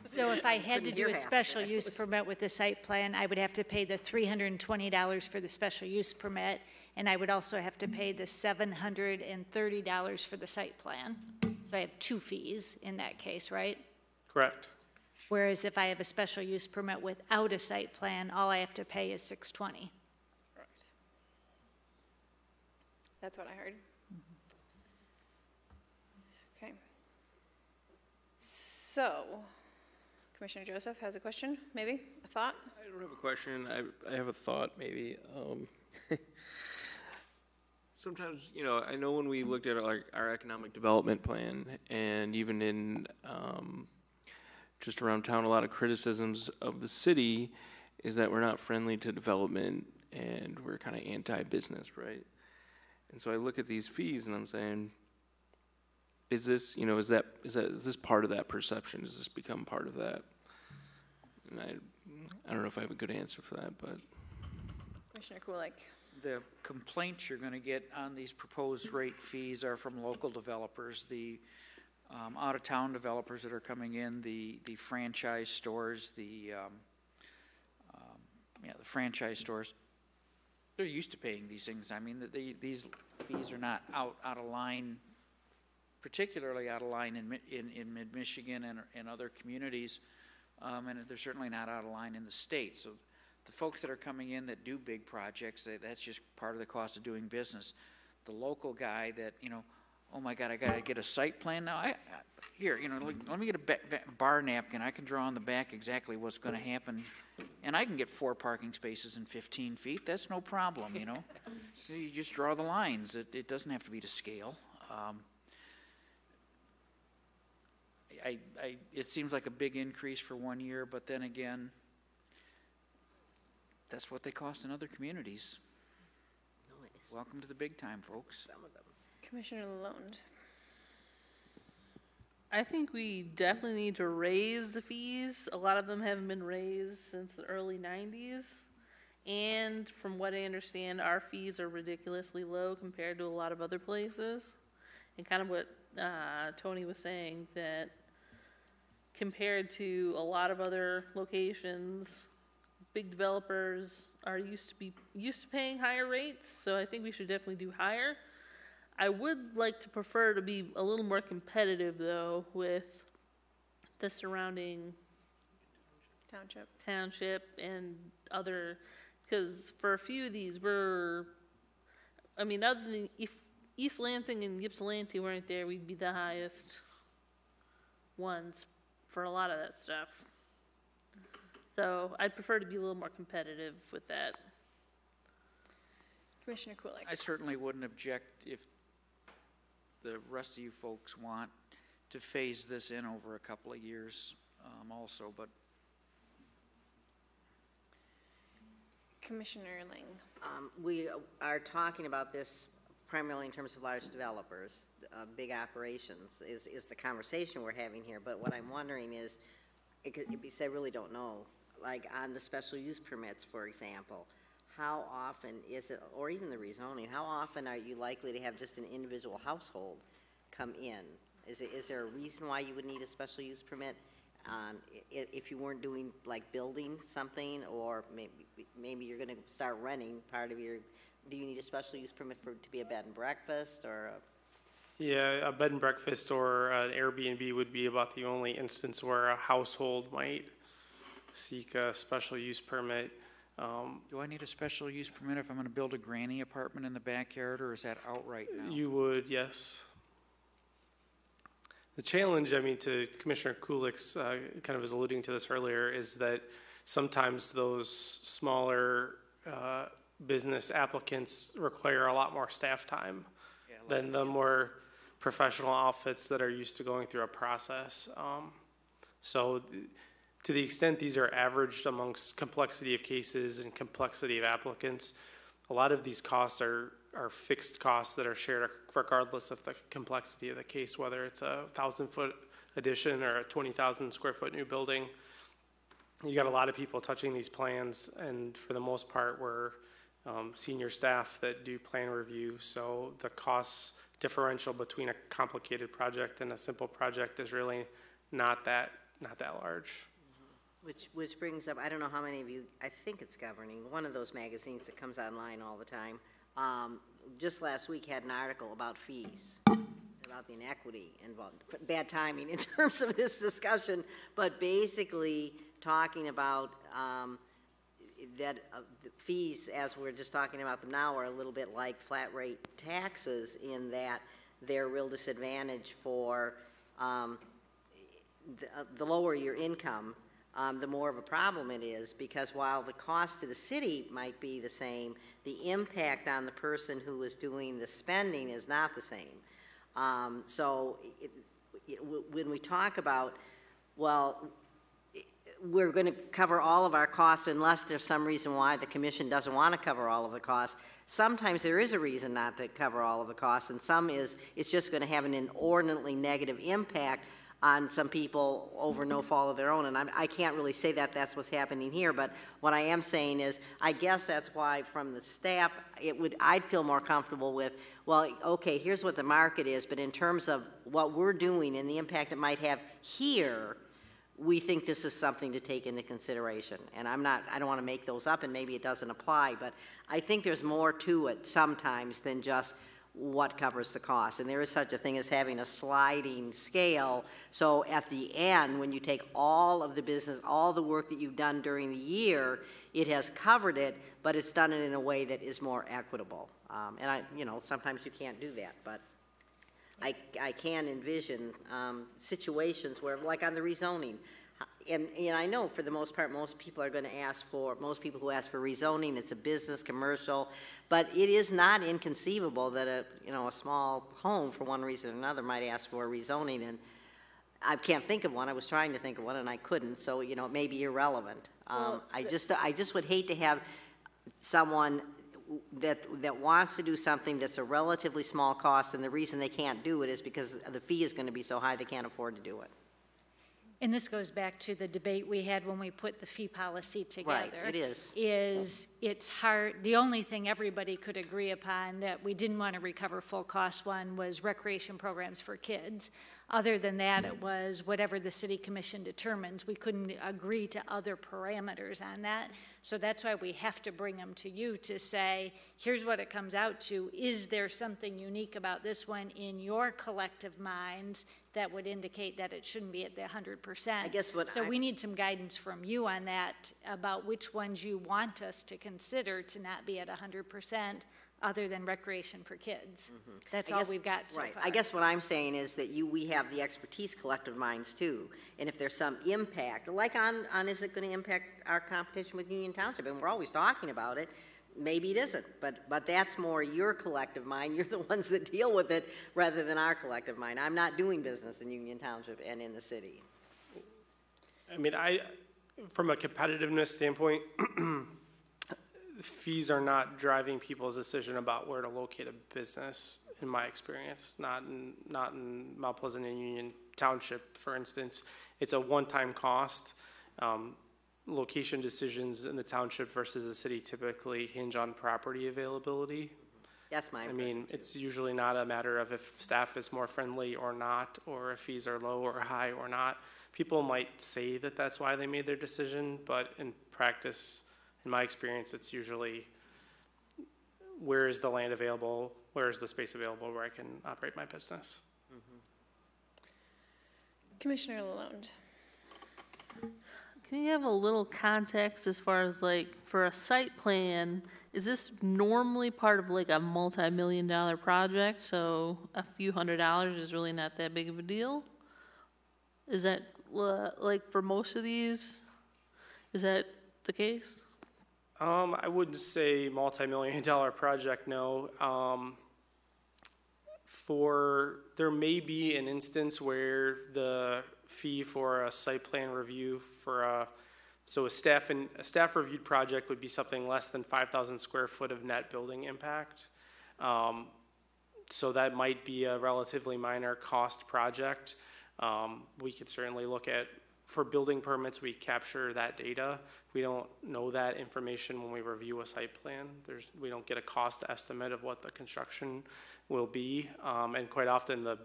So if I had to do a special use permit with the site plan, I would have to pay the $320 for the special use permit, and I would also have to pay the $730 for the site plan. So I have two fees in that case, right? Correct. Whereas if I have a special use permit without a site plan, all I have to pay is $620. Correct. That's what I heard. Okay. So, Commissioner Joseph has a question, maybe, a thought? I don't have a question. I have a thought, maybe. Sometimes, I know when we looked at our economic development plan, and even in just around town, a lot of criticisms of the city is that we're not friendly to development and we're kind of anti-business, right? And so I look at these fees and I'm saying, is this, you know, is this part of that perception? Does this become part of that? And I don't know if I have a good answer for that, but. Commissioner Kulik. The complaints you're going to get on these proposed rate fees are from local developers, the out-of-town developers that are coming in, the franchise stores, the franchise stores. They're used to paying these things. I mean, these fees are not out of line, particularly out of line in mid-Michigan and other communities, and they're certainly not out of line in the state. So the folks that are coming in that do big projects, that's just part of the cost of doing business. The local guy that, you know, oh my God, I got to get a site plan now. Here, you know, let me get a bar napkin. I can draw on the back exactly what's going to happen, and I can get 4 parking spaces in 15 feet. That's no problem, you know. You just draw the lines. It doesn't have to be to scale. It seems like a big increase for 1 year, but then again, that's what they cost in other communities. Nice. Welcome to the big time, folks. Some of them. Commissioner Lalonde. I think we definitely need to raise the fees. A lot of them haven't been raised since the early 90s. And from what I understand, our fees are ridiculously low compared to a lot of other places. And kind of what Tony was saying, that compared to a lot of other locations, big developers are used to paying higher rates. So I think we should definitely do higher. I would like to prefer to be a little more competitive, though, with the surrounding township and other, because for a few of these, other than if East Lansing and Ypsilanti weren't there, we'd be the highest ones for a lot of that stuff. So I'd prefer to be a little more competitive with that. Commissioner Kulik. I certainly wouldn't object if the rest of you folks want to phase this in over a couple of years also, but. Commissioner Ling. We are talking about this primarily in terms of large developers, big operations is the conversation we're having here. But what I'm wondering is, because I really don't know, like on the special use permits, for example, how often is it, or even the rezoning, how often are you likely to have just an individual household come in? Is there a reason why you would need a special use permit if you weren't doing, like, building something, or maybe you're going to start renting part of your, do you need a special use permit to be a bed and breakfast, or Yeah, a bed and breakfast or an Airbnb would be about the only instance where a household might seek a special use permit. Do I need a special use permit if I'm going to build a granny apartment in the backyard, or is that outright now? You would, yes. The challenge, I mean, to Commissioner Kulik's kind of was alluding to this earlier, is that sometimes those smaller business applicants require a lot more staff time than the more professional outfits that are used to going through a process. So to the extent these are averaged amongst complexity of cases and complexity of applicants, a lot of these costs are fixed costs that are shared regardless of the complexity of the case, whether it's a 1,000-foot addition or a 20,000 square foot new building. You got a lot of people touching these plans, and for the most part, we're senior staff that do plan review. So the cost differential between a complicated project and a simple project is really not that large. which brings up, I don't know how many of you, I think it's Governing, one of those magazines that comes online all the time, just last week had an article about fees, about the inequity involved. Bad timing in terms of this discussion, but basically talking about that the fees, as we're just talking about them now, are a little bit like flat rate taxes in that they're a real disadvantage for the lower your income, the more of a problem it is, because while the cost to the city might be the same, the impact on the person who is doing the spending is not the same. So when we talk about, well, we're going to cover all of our costs unless there's some reason why the commission doesn't want to cover all of the costs. Sometimes there is a reason not to cover all of the costs, and some is it's just going to have an inordinately negative impact on some people over no fault of their own. And I can't really say that that's what's happening here, but what I am saying is I guess that's why from the staff I'd feel more comfortable with, well, okay, here's what the market is, but in terms of what we're doing and the impact it might have here, we think this is something to take into consideration. And I don't want to make those up, and maybe it doesn't apply, but I think there's more to it sometimes than just what covers the cost. And there is such a thing as having a sliding scale. So at the end, when you take all of the business, all the work that you've done during the year, it has covered it, but it's done it in a way that is more equitable. And sometimes you can't do that, but I can envision situations where, like on the rezoning, and I know for the most part, most people who ask for rezoning, it's a business, commercial, but it is not inconceivable that a small home, for one reason or another, might ask for a rezoning, and I can't think of one. I was trying to think of one, and I couldn't, so, it may be irrelevant. I just would hate to have someone that wants to do something that's a relatively small cost, and the reason they can't do it is because the fee is going to be so high they can't afford to do it. And this goes back to the debate we had when we put the fee policy together. Right, it is. It's hard, the only thing everybody could agree upon that we didn't want to recover full cost one was recreation programs for kids. Other than that, it was whatever the city commission determines. We couldn't agree to other parameters on that. So that's why we have to bring them to you to say, here's what it comes out to. Is there something unique about this one in your collective minds that would indicate that it shouldn't be at the 100%? So we need some guidance from you on that about which ones you want us to consider to not be at 100%. Other than recreation for kids. Mm-hmm. That's all we've got so far. I guess what I'm saying is that we have the expertise collective minds too, and if there's some impact, like on is it going to impact our competition with Union Township, and we're always talking about it, maybe it isn't, but that's more your collective mind. You're the ones that deal with it rather than our collective mind. I'm not doing business in Union Township and in the city. I mean, from a competitiveness standpoint, fees are not driving people's decision about where to locate a business, in my experience, not in Mount Pleasant and Union Township, for instance. It's a one-time cost. Location decisions in the township versus the city typically hinge on property availability. That's my impression. I mean, it's usually not a matter of if staff is more friendly or not, or if fees are low or high or not. People might say that that's why they made their decision, but in practice, in my experience, it's usually where is the land available, where is the space available where I can operate my business. Mm-hmm. Commissioner Lalonde. Can you have a little context as far as for a site plan, is this normally part of a multi-million-dollar project, so a few $100s is really not that big of a deal? Is that, for most of these, is that the case? I wouldn't say multi-million-dollar project, no. There may be an instance where the fee for a site plan review for a staff reviewed project would be something less than 5,000 square foot of net building impact. So that might be a relatively minor cost project. We could certainly look at, for building permits, we capture that data. We don't know that information when we review a site plan. We don't get a cost estimate of what the construction will be. And quite often the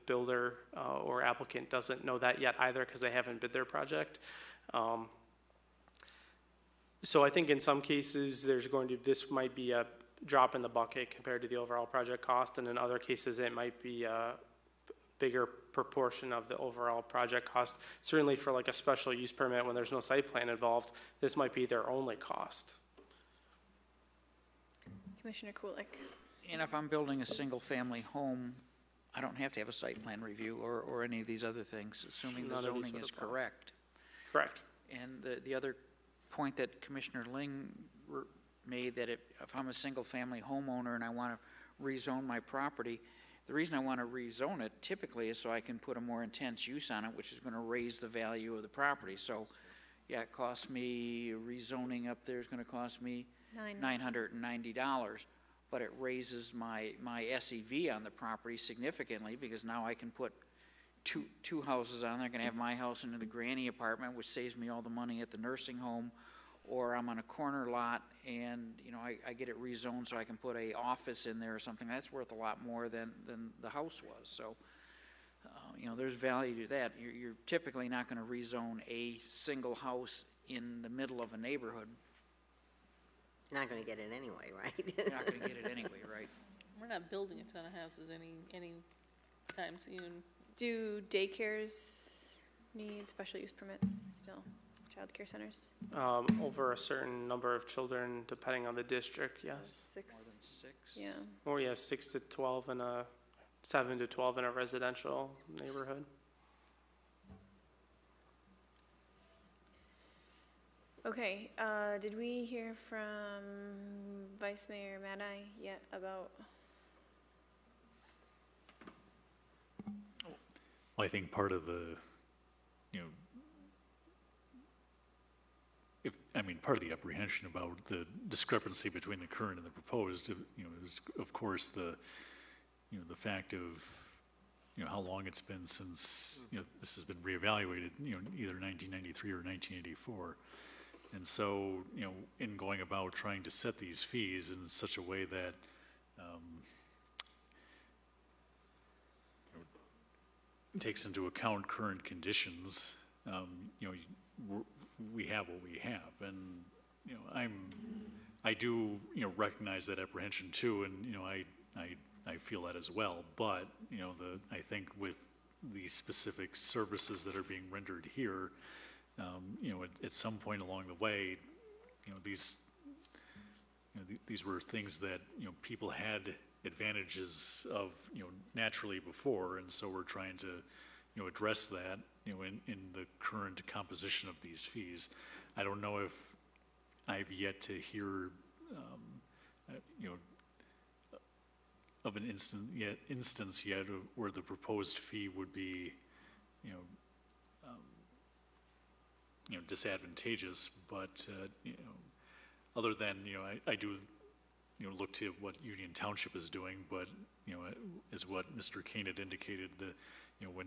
builder or applicant doesn't know that yet either because they haven't bid their project. So I think in some cases this might be a drop in the bucket compared to the overall project cost, and in other cases it might be a bigger proportion of the overall project cost. Certainly for a special use permit when there's no site plan involved, this might be their only cost. Commissioner Kulik. And if I'm building a single-family home, I don't have to have a site plan review or any of these other things, assuming the zoning is correct. Correct. And the other point that Commissioner Ling made, that if I'm a single-family homeowner and I want to rezone my property, the reason I want to rezone it typically is so I can put a more intense use on it, which is going to raise the value of the property. So Yeah, it cost me, rezoning up there is gonna cost me Nine. $990, but it raises my SEV on the property significantly, because now I can put two houses on there. I can have my house into the granny apartment, which saves me all the money at the nursing home, or I'm on a corner lot and, you know, I get it rezoned so I can put a office in there or something. That's worth a lot more than the house was, so, you know, there's value to that. You're typically not gonna rezone a single house in the middle of a neighborhood. You're not gonna get it anyway, right? You're not gonna get it anyway, right? We're not building a ton of houses any time soon. Do daycares need special use permits still? Childcare centers? Over a certain number of children, depending on the district, yes. More than 6? six? Yeah. Or, yeah, 6 to 12 in a, 7 to 12 in a residential neighborhood. Okay, did we hear from Vice Mayor Maddai yet about? Well, I think part of the, you know, part of the apprehension about the discrepancy between the current and the proposed, you know, is of course the, you know, the fact of, you know, how long it's been since, you know, this has been reevaluated, you know, either 1993 or 1984. And so, you know, in going about trying to set these fees in such a way that, takes into account current conditions, you know, we have what we have, and, you know, I do, you know, recognize that apprehension too, and, you know, I feel that as well, but, you know, I think with the specific services that are being rendered here, you know, at some point along the way, you know, these were things that, you know, people had advantages of, you know, naturally before, and so we're trying to, you know, address that, you know, in the current composition of these fees. I don't know if I've yet to hear, you know, of an instance yet of where the proposed fee would be, you know, disadvantageous, but, you know, other than, you know, I do, you know, look to what Union Township is doing, but, you know, as what Mr. Kane had indicated, you know, when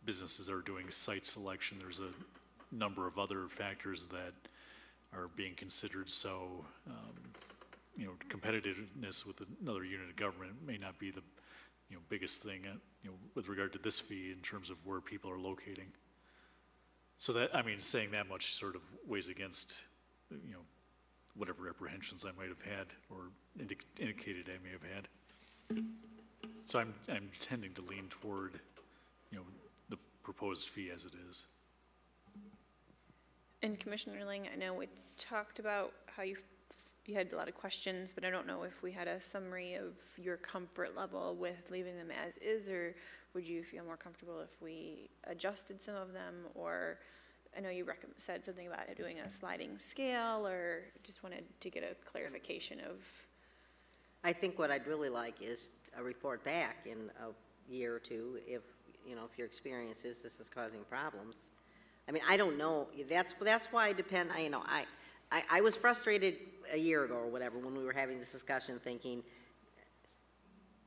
businesses are doing site selection, there's a number of other factors that are being considered, so, you know, competitiveness with another unit of government may not be the, you know, biggest thing, you know, with regard to this fee in terms of where people are locating. So that, I mean, saying that much sort of weighs against, you know, whatever apprehensions I might have had or indicated I may have had. So I'm tending to lean toward, you know, the proposed fee as it is. And Commissioner Ling, I know we talked about how you had a lot of questions, but I don't know if we had a summary of your comfort level with leaving them as is, or would you feel more comfortable if we adjusted some of them? Or I know you said something about doing a sliding scale, or just wanted to get a clarification of. I think what I'd really like is a report back in a year or two if, you know, if your experience is this is causing problems. I mean, I don't know. That's why I depend, you know, I was frustrated a year ago or whatever when we were having this discussion, thinking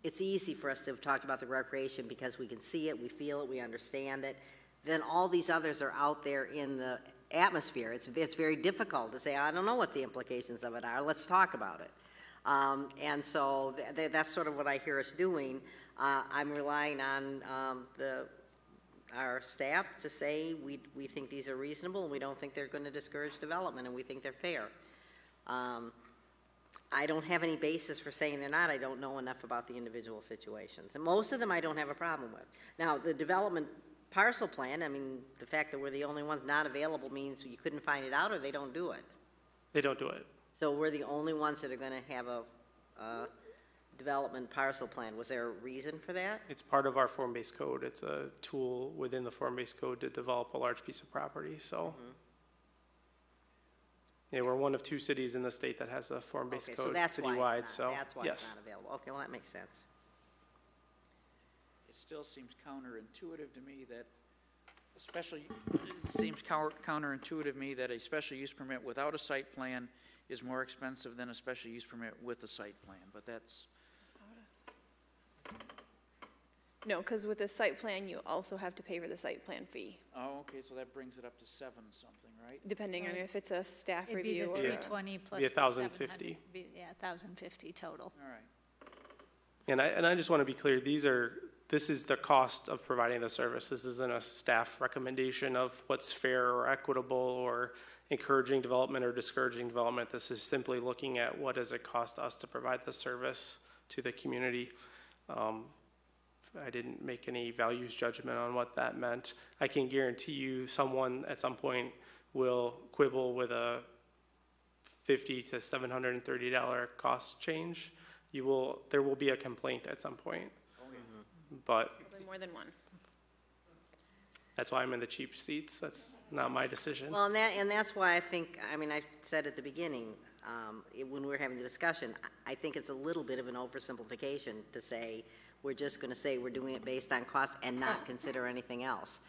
it's easy for us to have talked about the recreation because we can see it, we feel it, we understand it. Then all these others are out there in the atmosphere. It's very difficult to say, I don't know what the implications of it are. Let's talk about it. And so that's sort of what I hear us doing. I'm relying on our staff to say we think these are reasonable and we don't think they're going to discourage development and we think they're fair. I don't have any basis for saying they're not. I don't know enough about the individual situations. And most of them I don't have a problem with. Now, the development parcel plan, I mean, the fact that we're the only ones not available means you couldn't find it out or they don't do it. They don't do it. So we're the only ones that are going to have a development parcel plan. Was there a reason for that? It's part of our form-based code. It's a tool within the form-based code to develop a large piece of property, so. Yeah, we're one of 2 cities in the state that has a form-based Okay, code so that's why citywide, it's so, not, that's why it's yes. not available. Okay, well, that makes sense. It still seems counterintuitive to me that It seems counterintuitive to me that a special use permit without a site plan is more expensive than a special use permit with a site plan, but that's, No, because with a site plan, you also have to pay for the site plan fee, oh, okay, so that brings it up to 7 something, right? depending on if it's a staff It'd be review the or. Yeah. 320 plus Be the 1,050. 700, yeah, 1,050 total. All right. And I just want to be clear, this is the cost of providing the service. This isn't a staff recommendation of what's fair or equitable or encouraging development or discouraging development. This is simply looking at what does it cost us to provide the service to the community. I didn't make any values judgment on what that meant. I can guarantee you someone at some point will quibble with a $50 to $730 cost change. There will be a complaint at some point. But Probably more than one. that's why I'm in the cheap seats. That's not my decision. Well, and that's why I think, I mean, I said at the beginning, when we were having the discussion, I think it's a little bit of an oversimplification to say, we're just gonna say we're doing it based on cost and not consider anything else.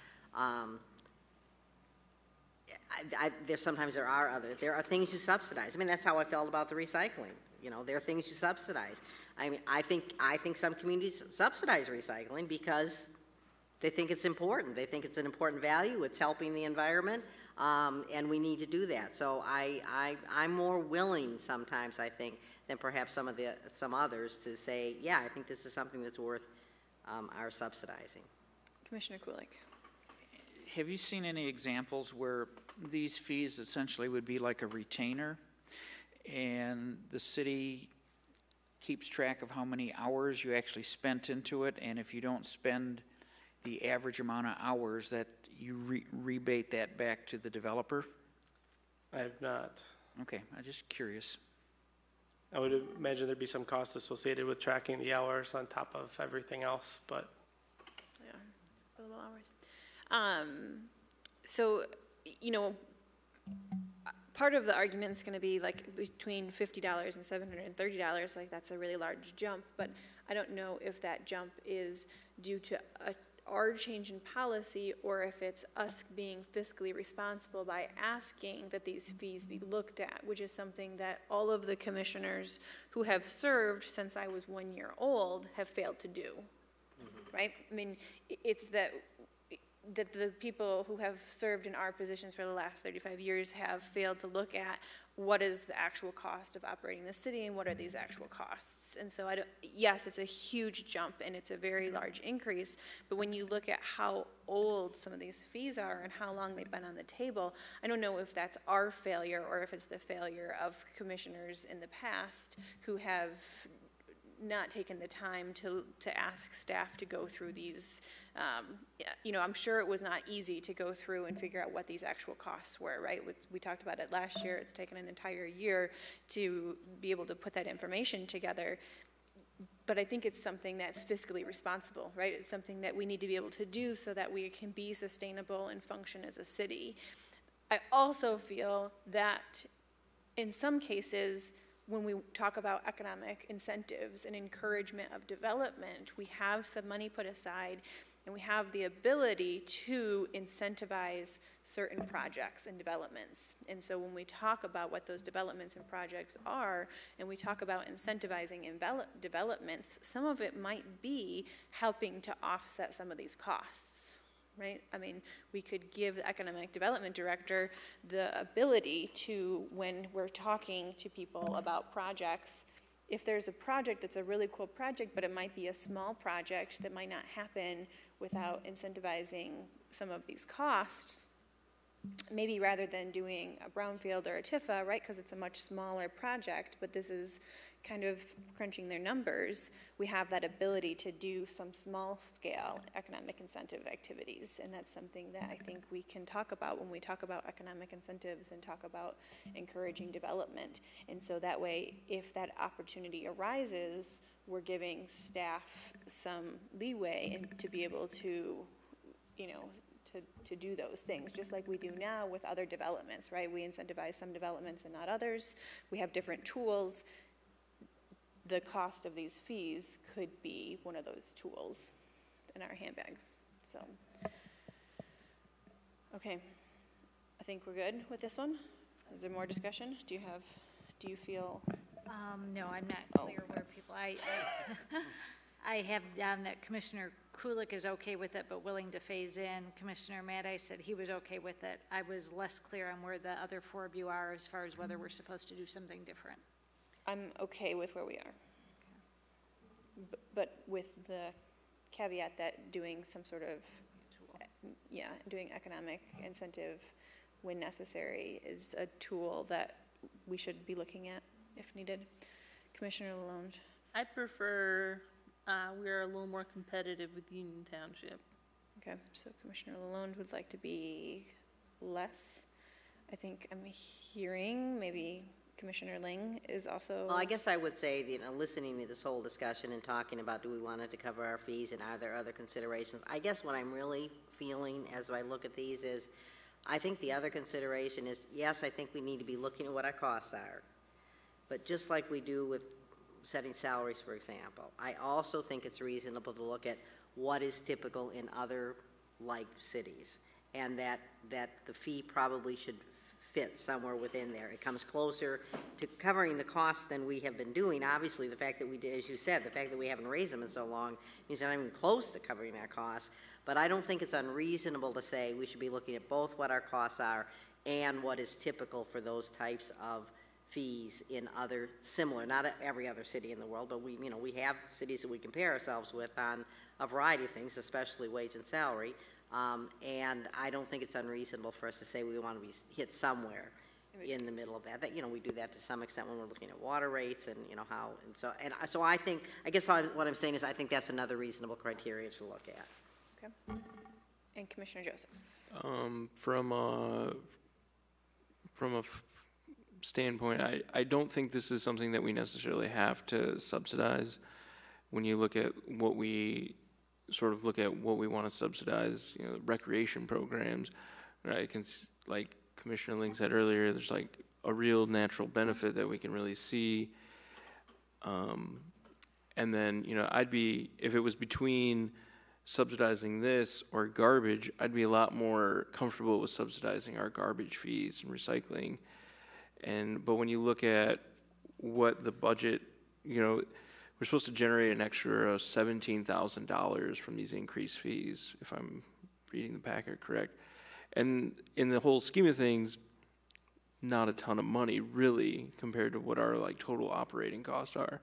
Sometimes there are things you subsidize. I mean, that's how I felt about the recycling. You know, there are things you subsidize. I mean, I think some communities subsidize recycling because they think it's important. They think it's an important value. It's helping the environment, and we need to do that. So I'm more willing sometimes, I think, than perhaps some others to say, yeah, I think this is something that's worth our subsidizing. Commissioner Kulik. Have you seen any examples where these fees essentially would be like a retainer, and the city keeps track of how many hours you actually spent into it, and if you don't spend the average amount of hours, that you rebate that back to the developer? I have not. Okay, I'm just curious. I would imagine there'd be some cost associated with tracking the hours on top of everything else, but Yeah, billable hours. So, you know, part of the argument's gonna be like between $50 and $730, like that's a really large jump, but I don't know if that jump is due to our change in policy or if it's us being fiscally responsible by asking that these fees be looked at, which is something that all of the commissioners who have served since I was 1 year old have failed to do, right? I mean, it's that the people who have served in our positions for the last 35 years have failed to look at what is the actual cost of operating the city and what are these actual costs. And so yes, it's a huge jump and it's a very large increase, but when you look at how old some of these fees are and how long they've been on the table, I don't know if that's our failure or if it's the failure of commissioners in the past who have not taken the time to ask staff to go through these. You know, I'm sure it was not easy to go through and figure out what these actual costs were, right? We talked about it last year. It's taken an entire year to be able to put that information together. But I think it's something that's fiscally responsible, right? It's something that we need to be able to do so that we can be sustainable and function as a city. I also feel that in some cases, when we talk about economic incentives and encouragement of development, we have some money put aside and we have the ability to incentivize certain projects and developments. And so when we talk about what those developments and projects are, and we talk about incentivizing developments, some of it might be helping to offset some of these costs. Right? I mean, we could give the economic development director the ability to, when we're talking to people about projects, if there's a project that's a really cool project, but it might be a small project that might not happen without incentivizing some of these costs, maybe rather than doing a brownfield or a TIFA, right, because it's a much smaller project, but this is kind of crunching their numbers, we have that ability to do some small-scale economic incentive activities, and that's something that I think we can talk about when we talk about economic incentives and talk about encouraging development. And so that way, if that opportunity arises, we're giving staff some leeway and to be able to, you know, to do those things, just like we do now with other developments, right? We incentivize some developments and not others. We have different tools. The cost of these fees could be one of those tools in our handbag. So Okay, I think we're good with this one. Is there more discussion? Do you feel? No, I'm not clear where people, I have down that Commissioner Kulik is okay with it, but willing to phase in. Commissioner Maddie said he was okay with it. I was less clear on where the other four of you are as far as whether we're supposed to do something different. I'm okay with where we are. But with the caveat that doing some sort of, doing economic incentive when necessary is a tool that we should be looking at if needed. Commissioner Lalonde. I prefer, we are a little more competitive with Union Township. Okay, so Commissioner Lalonde would like to be less. I think I'm hearing maybe Commissioner Ling is also. Well, I guess I would say, listening to this whole discussion and talking about do we want it to cover our fees and are there other considerations, I guess what I'm really feeling as I look at these is, I think the other consideration is, yes, I think we need to be looking at what our costs are. But just like we do with setting salaries, for example, I also think it's reasonable to look at what is typical in other like cities, and that the fee probably should fit somewhere within there. It comes closer to covering the costs than we have been doing. Obviously, the fact that we did, as you said, the fact that we haven't raised them in so long means they're not even close to covering our costs. But I don't think it's unreasonable to say we should be looking at both what our costs are and what is typical for those types of fees in other similar, not every other city in the world, but we have cities that we compare ourselves with on a variety of things, especially wage and salary. And I don't think it's unreasonable for us to say we want to be hit somewhere in the middle of that. That, we do that to some extent when we're looking at water rates and, so I think, I guess what I'm saying is I think that's another reasonable criteria to look at. Okay. And Commissioner Joseph. From a standpoint, I don't think this is something that we necessarily have to subsidize. When you look at what we want to subsidize, recreation programs, right? Like Commissioner Ling said earlier, there's like a real natural benefit that we can really see. And then, if it was between subsidizing this or garbage, I'd be a lot more comfortable with subsidizing our garbage fees and recycling. But when you look at what the budget, we're supposed to generate an extra $17,000 from these increased fees, if I'm reading the packet correct. And in the whole scheme of things, not a ton of money, really, compared to what our total operating costs are.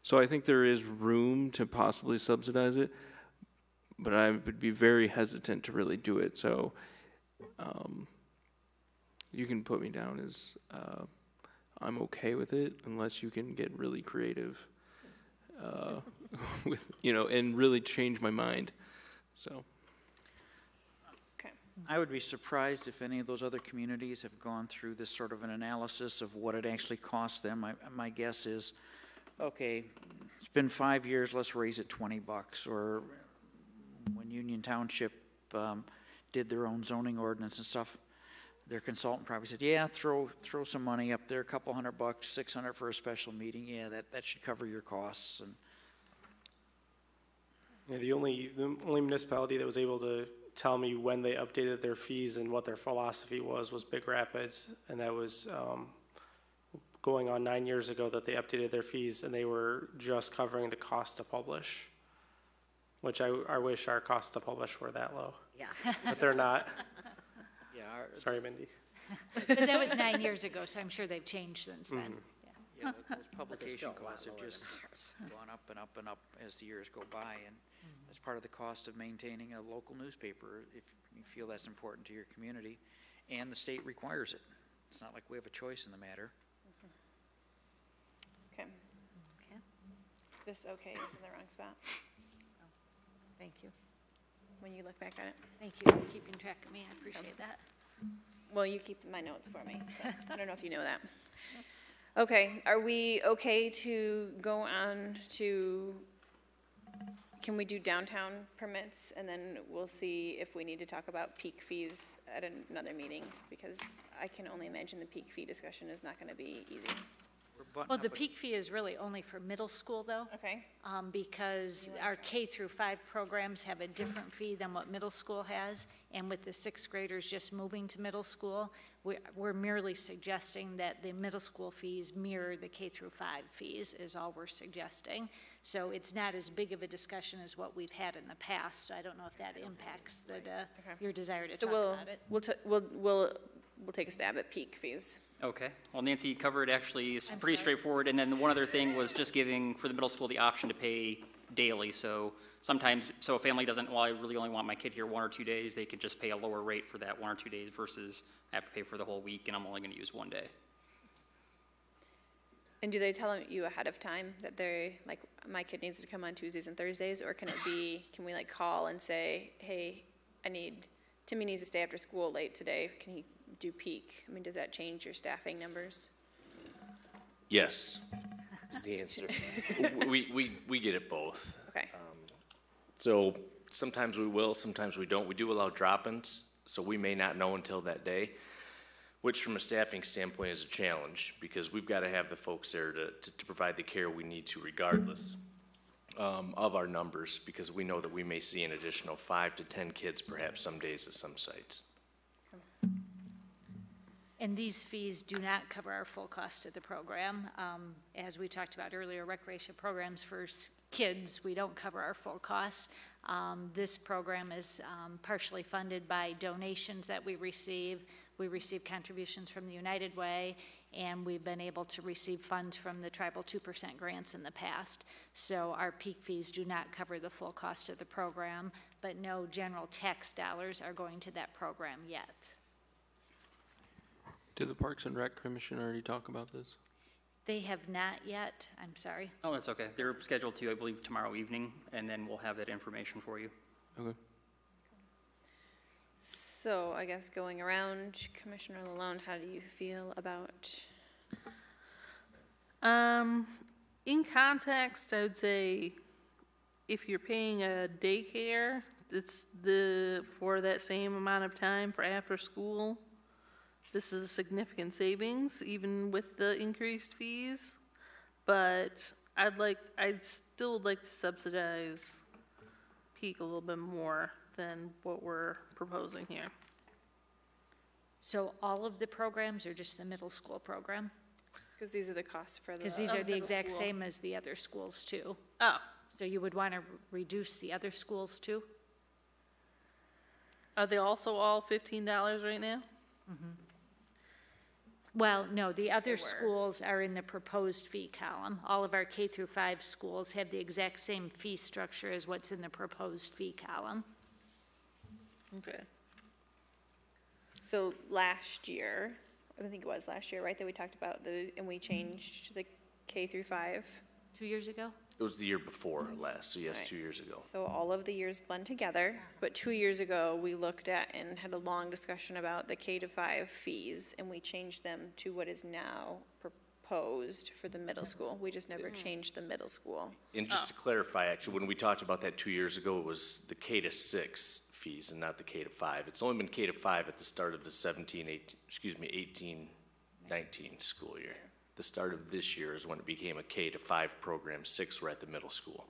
So I think there is room to possibly subsidize it, but I would be very hesitant to really do it. So you can put me down as I'm okay with it, unless you can get really creative with, and really change my mind. So. Okay. I would be surprised if any of those other communities have gone through this sort of an analysis of what it actually costs them. My guess is, okay, it's been 5 years, let's raise it $20. Or when Union Township did their own zoning ordinance and stuff, their consultant probably said, yeah, throw some money up there, a couple $100, $600 for a special meeting. Yeah, that should cover your costs. And yeah, the only municipality that was able to tell me when they updated their fees and what their philosophy was Big Rapids, and that was going on 9 years ago that they updated their fees, and they were just covering the cost to publish, which I wish our cost to publish were that low. Yeah. But they're not. yeah, Sorry, Mindy. But that was 9 years ago, so I'm sure they've changed since then. yeah, those publication still a lot costs have lower just than ours. gone up and up and up as the years go by, and that's part of the cost of maintaining a local newspaper if you feel that's important to your community, and the state requires it. It's not like we have a choice in the matter. Okay. Okay, This okay is in the wrong spot thank you. when you look back at it. Thank you for keeping track of me, I appreciate that. Well, you keep my notes for me, so I don't know if you know that. Okay, are we okay to go on to, can we do downtown permits? And then we'll see if we need to talk about peak fees at another meeting, because I can only imagine the peak fee discussion is not gonna be easy. button Well, up the a- peak fee is really only for middle school, though. Okay. Because our K through 5 programs have a different fee than what middle school has, and with the sixth graders just moving to middle school, we're merely suggesting that the middle school fees mirror the K through 5 fees, is all we're suggesting. So it's not as big of a discussion as what we've had in the past, so I don't know if that impacts your desire to So talk about it. we'll take a stab at peak fees. Okay, well, Nancy covered, actually, it's pretty straightforward, and then one other thing was just giving, for the middle school, the option to pay daily, so sometimes, so a family doesn't, well, I really only want my kid here 1 or 2 days, they could just pay a lower rate for that 1 or 2 days versus I have to pay for the whole week, and I'm only gonna use 1 day. And do they tell you ahead of time that they're, like, my kid needs to come on Tuesdays and Thursdays, or can we like call and say, hey, Timmy needs to stay after school late today, can he do peak? I mean, does that change your staffing numbers? Yes, is the answer. We get it both. Okay. So sometimes we will, sometimes we don't. We do allow drop-ins, so we may not know until that day, which from a staffing standpoint is a challenge because we've got to have the folks there to provide the care we need to regardless of our numbers, because we know that we may see an additional 5 to 10 kids perhaps some days at some sites. And these fees do not cover our full cost of the program. As we talked about earlier, recreation programs for kids, we don't cover our full costs. This program is partially funded by donations that we receive. We receive contributions from the United Way, and we've been able to receive funds from the tribal 2% grants in the past. So our peak fees do not cover the full cost of the program, but no general tax dollars are going to that program yet. Did the Parks and Rec Commission already talk about this? They have not yet, I'm sorry. Oh, that's okay, they're scheduled to, I believe, tomorrow evening, and then we'll have that information for you. Okay. So I guess going around, Commissioner Lalonde, how do you feel about? In context, I would say if you're paying a daycare, it's for that same amount of time for after school. This is a significant savings, even with the increased fees. But I'd still like to subsidize peak a little bit more than what we're proposing here. So all of the programs or just the middle school program? Because these are the costs for the. Because these are the middle exact school. same as the other schools too. Oh, So you would want to reduce the other schools too? are they also all $15 right now? Well, no, the other were. schools are in the proposed fee column. All of our K through 5 schools have the exact same fee structure as what's in the proposed fee column. Okay. So last year, I think it was last year, right, that we talked about and we changed the K through 5? 2 years ago? It was the year before last, so yes, Right. 2 years ago. So all of the years blend together, but 2 years ago, we looked at and had a long discussion about the K to 5 fees, and we changed them to what is now proposed for the middle school. We just never changed the middle school. And just to clarify, actually, when we talked about that 2 years ago, it was the K to 6 fees and not the K to 5. It's only been K to 5 at the start of the 18-19 school year. The start of this year is when it became a K to 5 program. 6 were at the middle school.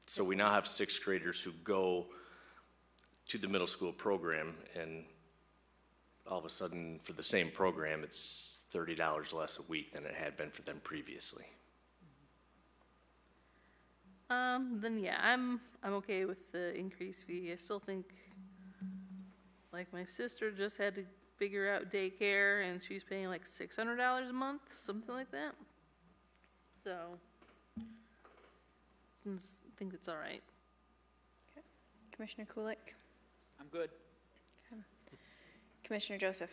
So we now have 6th graders who go to the middle school program, and all of a sudden, for the same program, it's $30 less a week than it had been for them previously. Then yeah, I'm okay with the increased fee. I still think, like, my sister just had to figure out daycare and she's paying like $600 a month, something like that. So, I think it's all right. Commissioner Kulik, I'm good. Commissioner Joseph,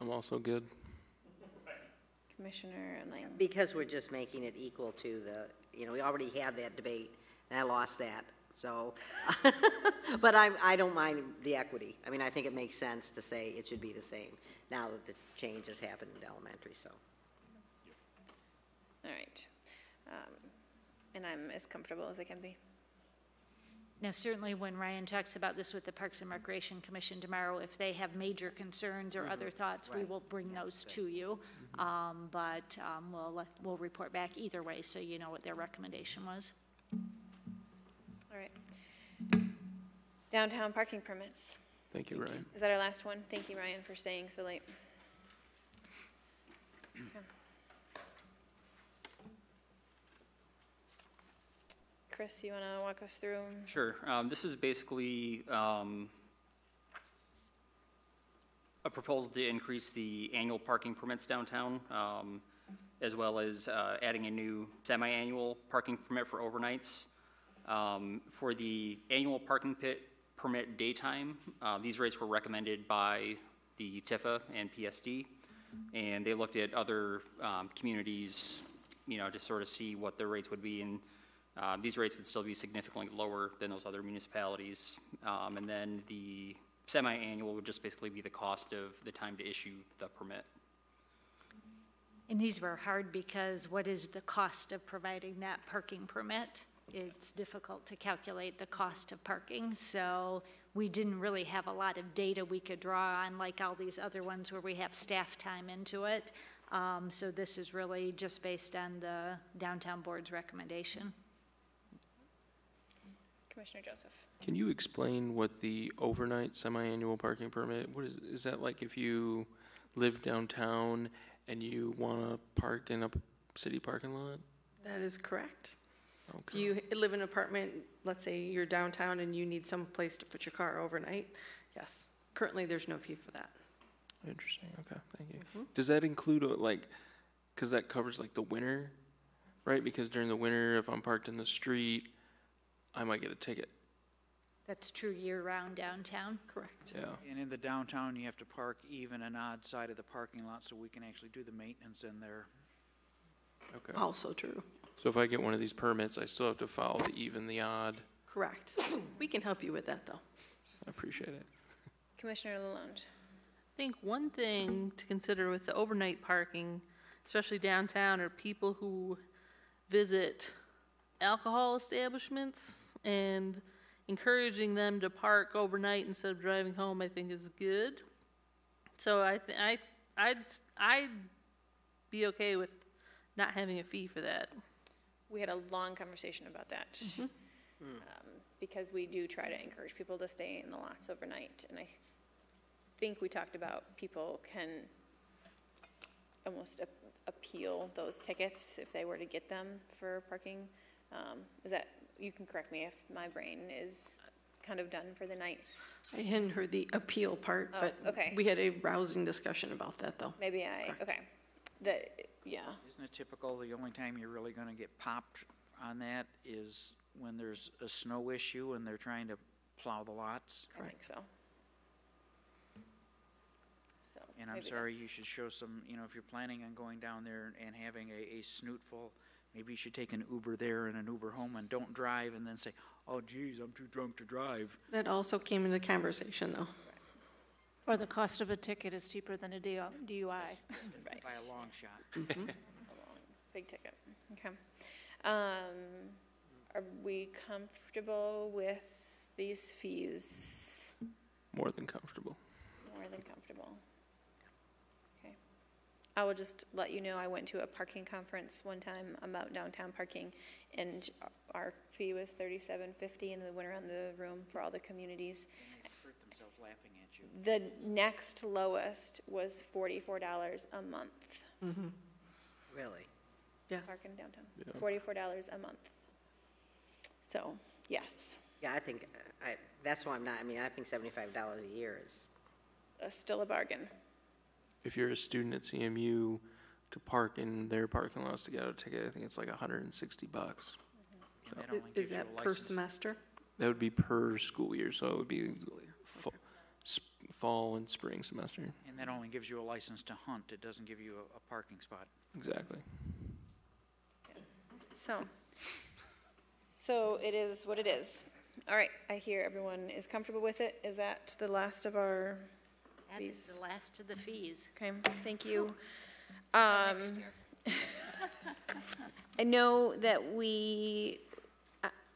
I'm also good. Commissioner Lang. Because we're just making it equal to we already had that debate, and I lost that, so. But I don't mind the equity. I mean, I think it makes sense to say it should be the same now that the change has happened in elementary, so. All right. And I'm as comfortable as I can be. Now, certainly when Ryan talks about this with the Parks and Recreation Commission tomorrow, if they have major concerns or other thoughts, we will bring those to you. But we'll report back either way, so you know what their recommendation was. All right. Downtown parking permits. Thank you, Ryan. Is that our last one? Thank you, Ryan, for staying so late. Okay. Chris, you want to walk us through? Sure. This is basically a proposal to increase the annual parking permits downtown, as well as adding a new semi-annual parking permit for overnights. For the annual parking permit daytime, these rates were recommended by the TIFA and PSD, and they looked at other communities, to sort of see what their rates would be, and these rates would still be significantly lower than those other municipalities. And then the semi-annual would just basically be the cost of the time to issue the permit. And these were hard because what is the cost of providing that parking permit? It's difficult to calculate the cost of parking, so we didn't really have a lot of data we could draw on like all these other ones where we have staff time into it. So this is really just based on the downtown board's recommendation. Commissioner Joseph. Can you explain what the overnight semi-annual parking permit, what is that like if you live downtown and you want to park in a city parking lot? That is correct. Okay. If you live in an apartment, let's say you're downtown and you need some place to put your car overnight, yes. Currently, there's no fee for that. Interesting, okay, thank you. Does that include, because that covers like the winter, right? Because during the winter, if I'm parked in the street, I might get a ticket. That's true year-round downtown. Correct. Yeah. And in the downtown, you have to park even an odd side of the parking lot so we can actually do the maintenance in there. Okay. Also true. So if I get one of these permits, I still have to follow the even, the odd. Correct. We can help you with that, though. I appreciate it. Commissioner Lalonde. I think one thing to consider with the overnight parking, especially downtown, are people who visit alcohol establishments, and encouraging them to park overnight instead of driving home, I think is good. So I'd be okay with not having a fee for that. We had a long conversation about that. Because we do try to encourage people to stay in the lots overnight. And I think we talked about people can almost appeal those tickets if they were to get them for parking. Is that, you can correct me if my brain is kind of done for the night. I hadn't heard the appeal part, but okay. we had a rousing discussion about that, though. Maybe Correct. Okay. Yeah. Isn't it typical, the only time you're really gonna get popped on that is when there's a snow issue and they're trying to plow the lots? I think so. And I'm maybe sorry, that's- you should show some, if you're planning on going down there and having a snootful, maybe you should take an Uber there and an Uber home and don't drive and then say, oh geez, I'm too drunk to drive. That also came into conversation, though. Or the cost of a ticket is cheaper than a DUI. Right. By a long shot. Big ticket. Okay. Are we comfortable with these fees? More than comfortable. More than comfortable. Okay. I will just let you know, I went to a parking conference one time about downtown parking, and our fee was $37.50, and they went around the room for all the communities. Hurt themselves laughing at you. The next lowest was $44 a month. Really? Yes. Parking downtown. Yeah. $44 a month. So, yes, Yeah, I think, that's why I think $75 a year is, still a bargain. If you're a student at CMU, to park in their parking lots to get out a ticket, I think it's like $160. And that only Is gives you that a per license. semester? That would be per school year, so it would be fall and spring semester. And that only gives you a license to hunt. It doesn't give you a parking spot. Exactly. So it is what it is. All right, I hear everyone is comfortable with it. Is that the last of our That is the last of the fees. Okay, thank you. Until next year. I know that we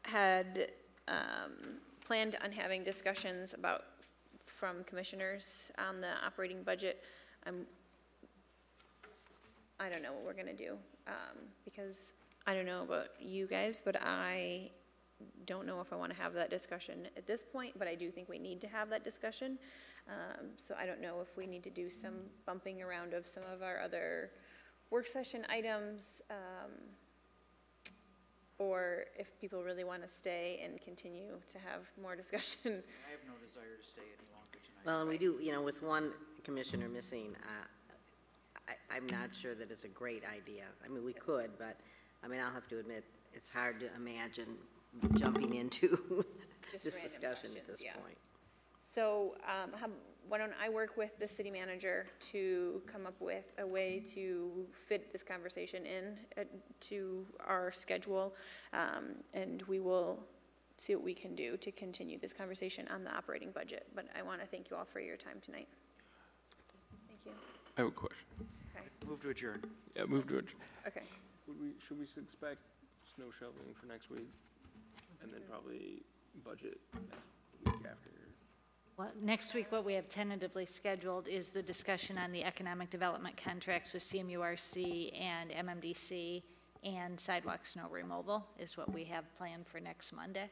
had planned on having discussions about, from commissioners on the operating budget. I don't know what we're gonna do, because I don't know about you guys, but I don't know if I wanna have that discussion at this point, but I do think we need to have that discussion. So I don't know if we need to do some bumping around of some of our other work session items, or if people really want to stay and continue to have more discussion. I have no desire to stay any longer tonight. Well, and we do, you know, with one commissioner missing, I'm not sure that it's a great idea. I mean, we could, but, I mean, I'll have to admit, it's hard to imagine jumping into Just this random discussion at questions, this yeah. point. So why don't I work with the city manager to come up with a way to fit this conversation in to our schedule, and we will see what we can do to continue this conversation on the operating budget. But I want to thank you all for your time tonight. Thank you. I have a question. Okay. Move to adjourn. Yeah, move to adjourn. Okay. Should we expect snow shoveling for next week? And then probably budget next week after? Well, next week, what we have tentatively scheduled is the discussion on the economic development contracts with CMURC and MMDC, and sidewalk snow removal is what we have planned for next Monday.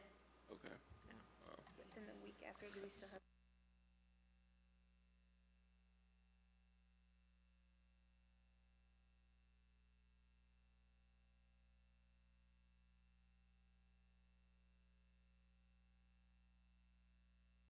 Okay. And the week after, do we still have?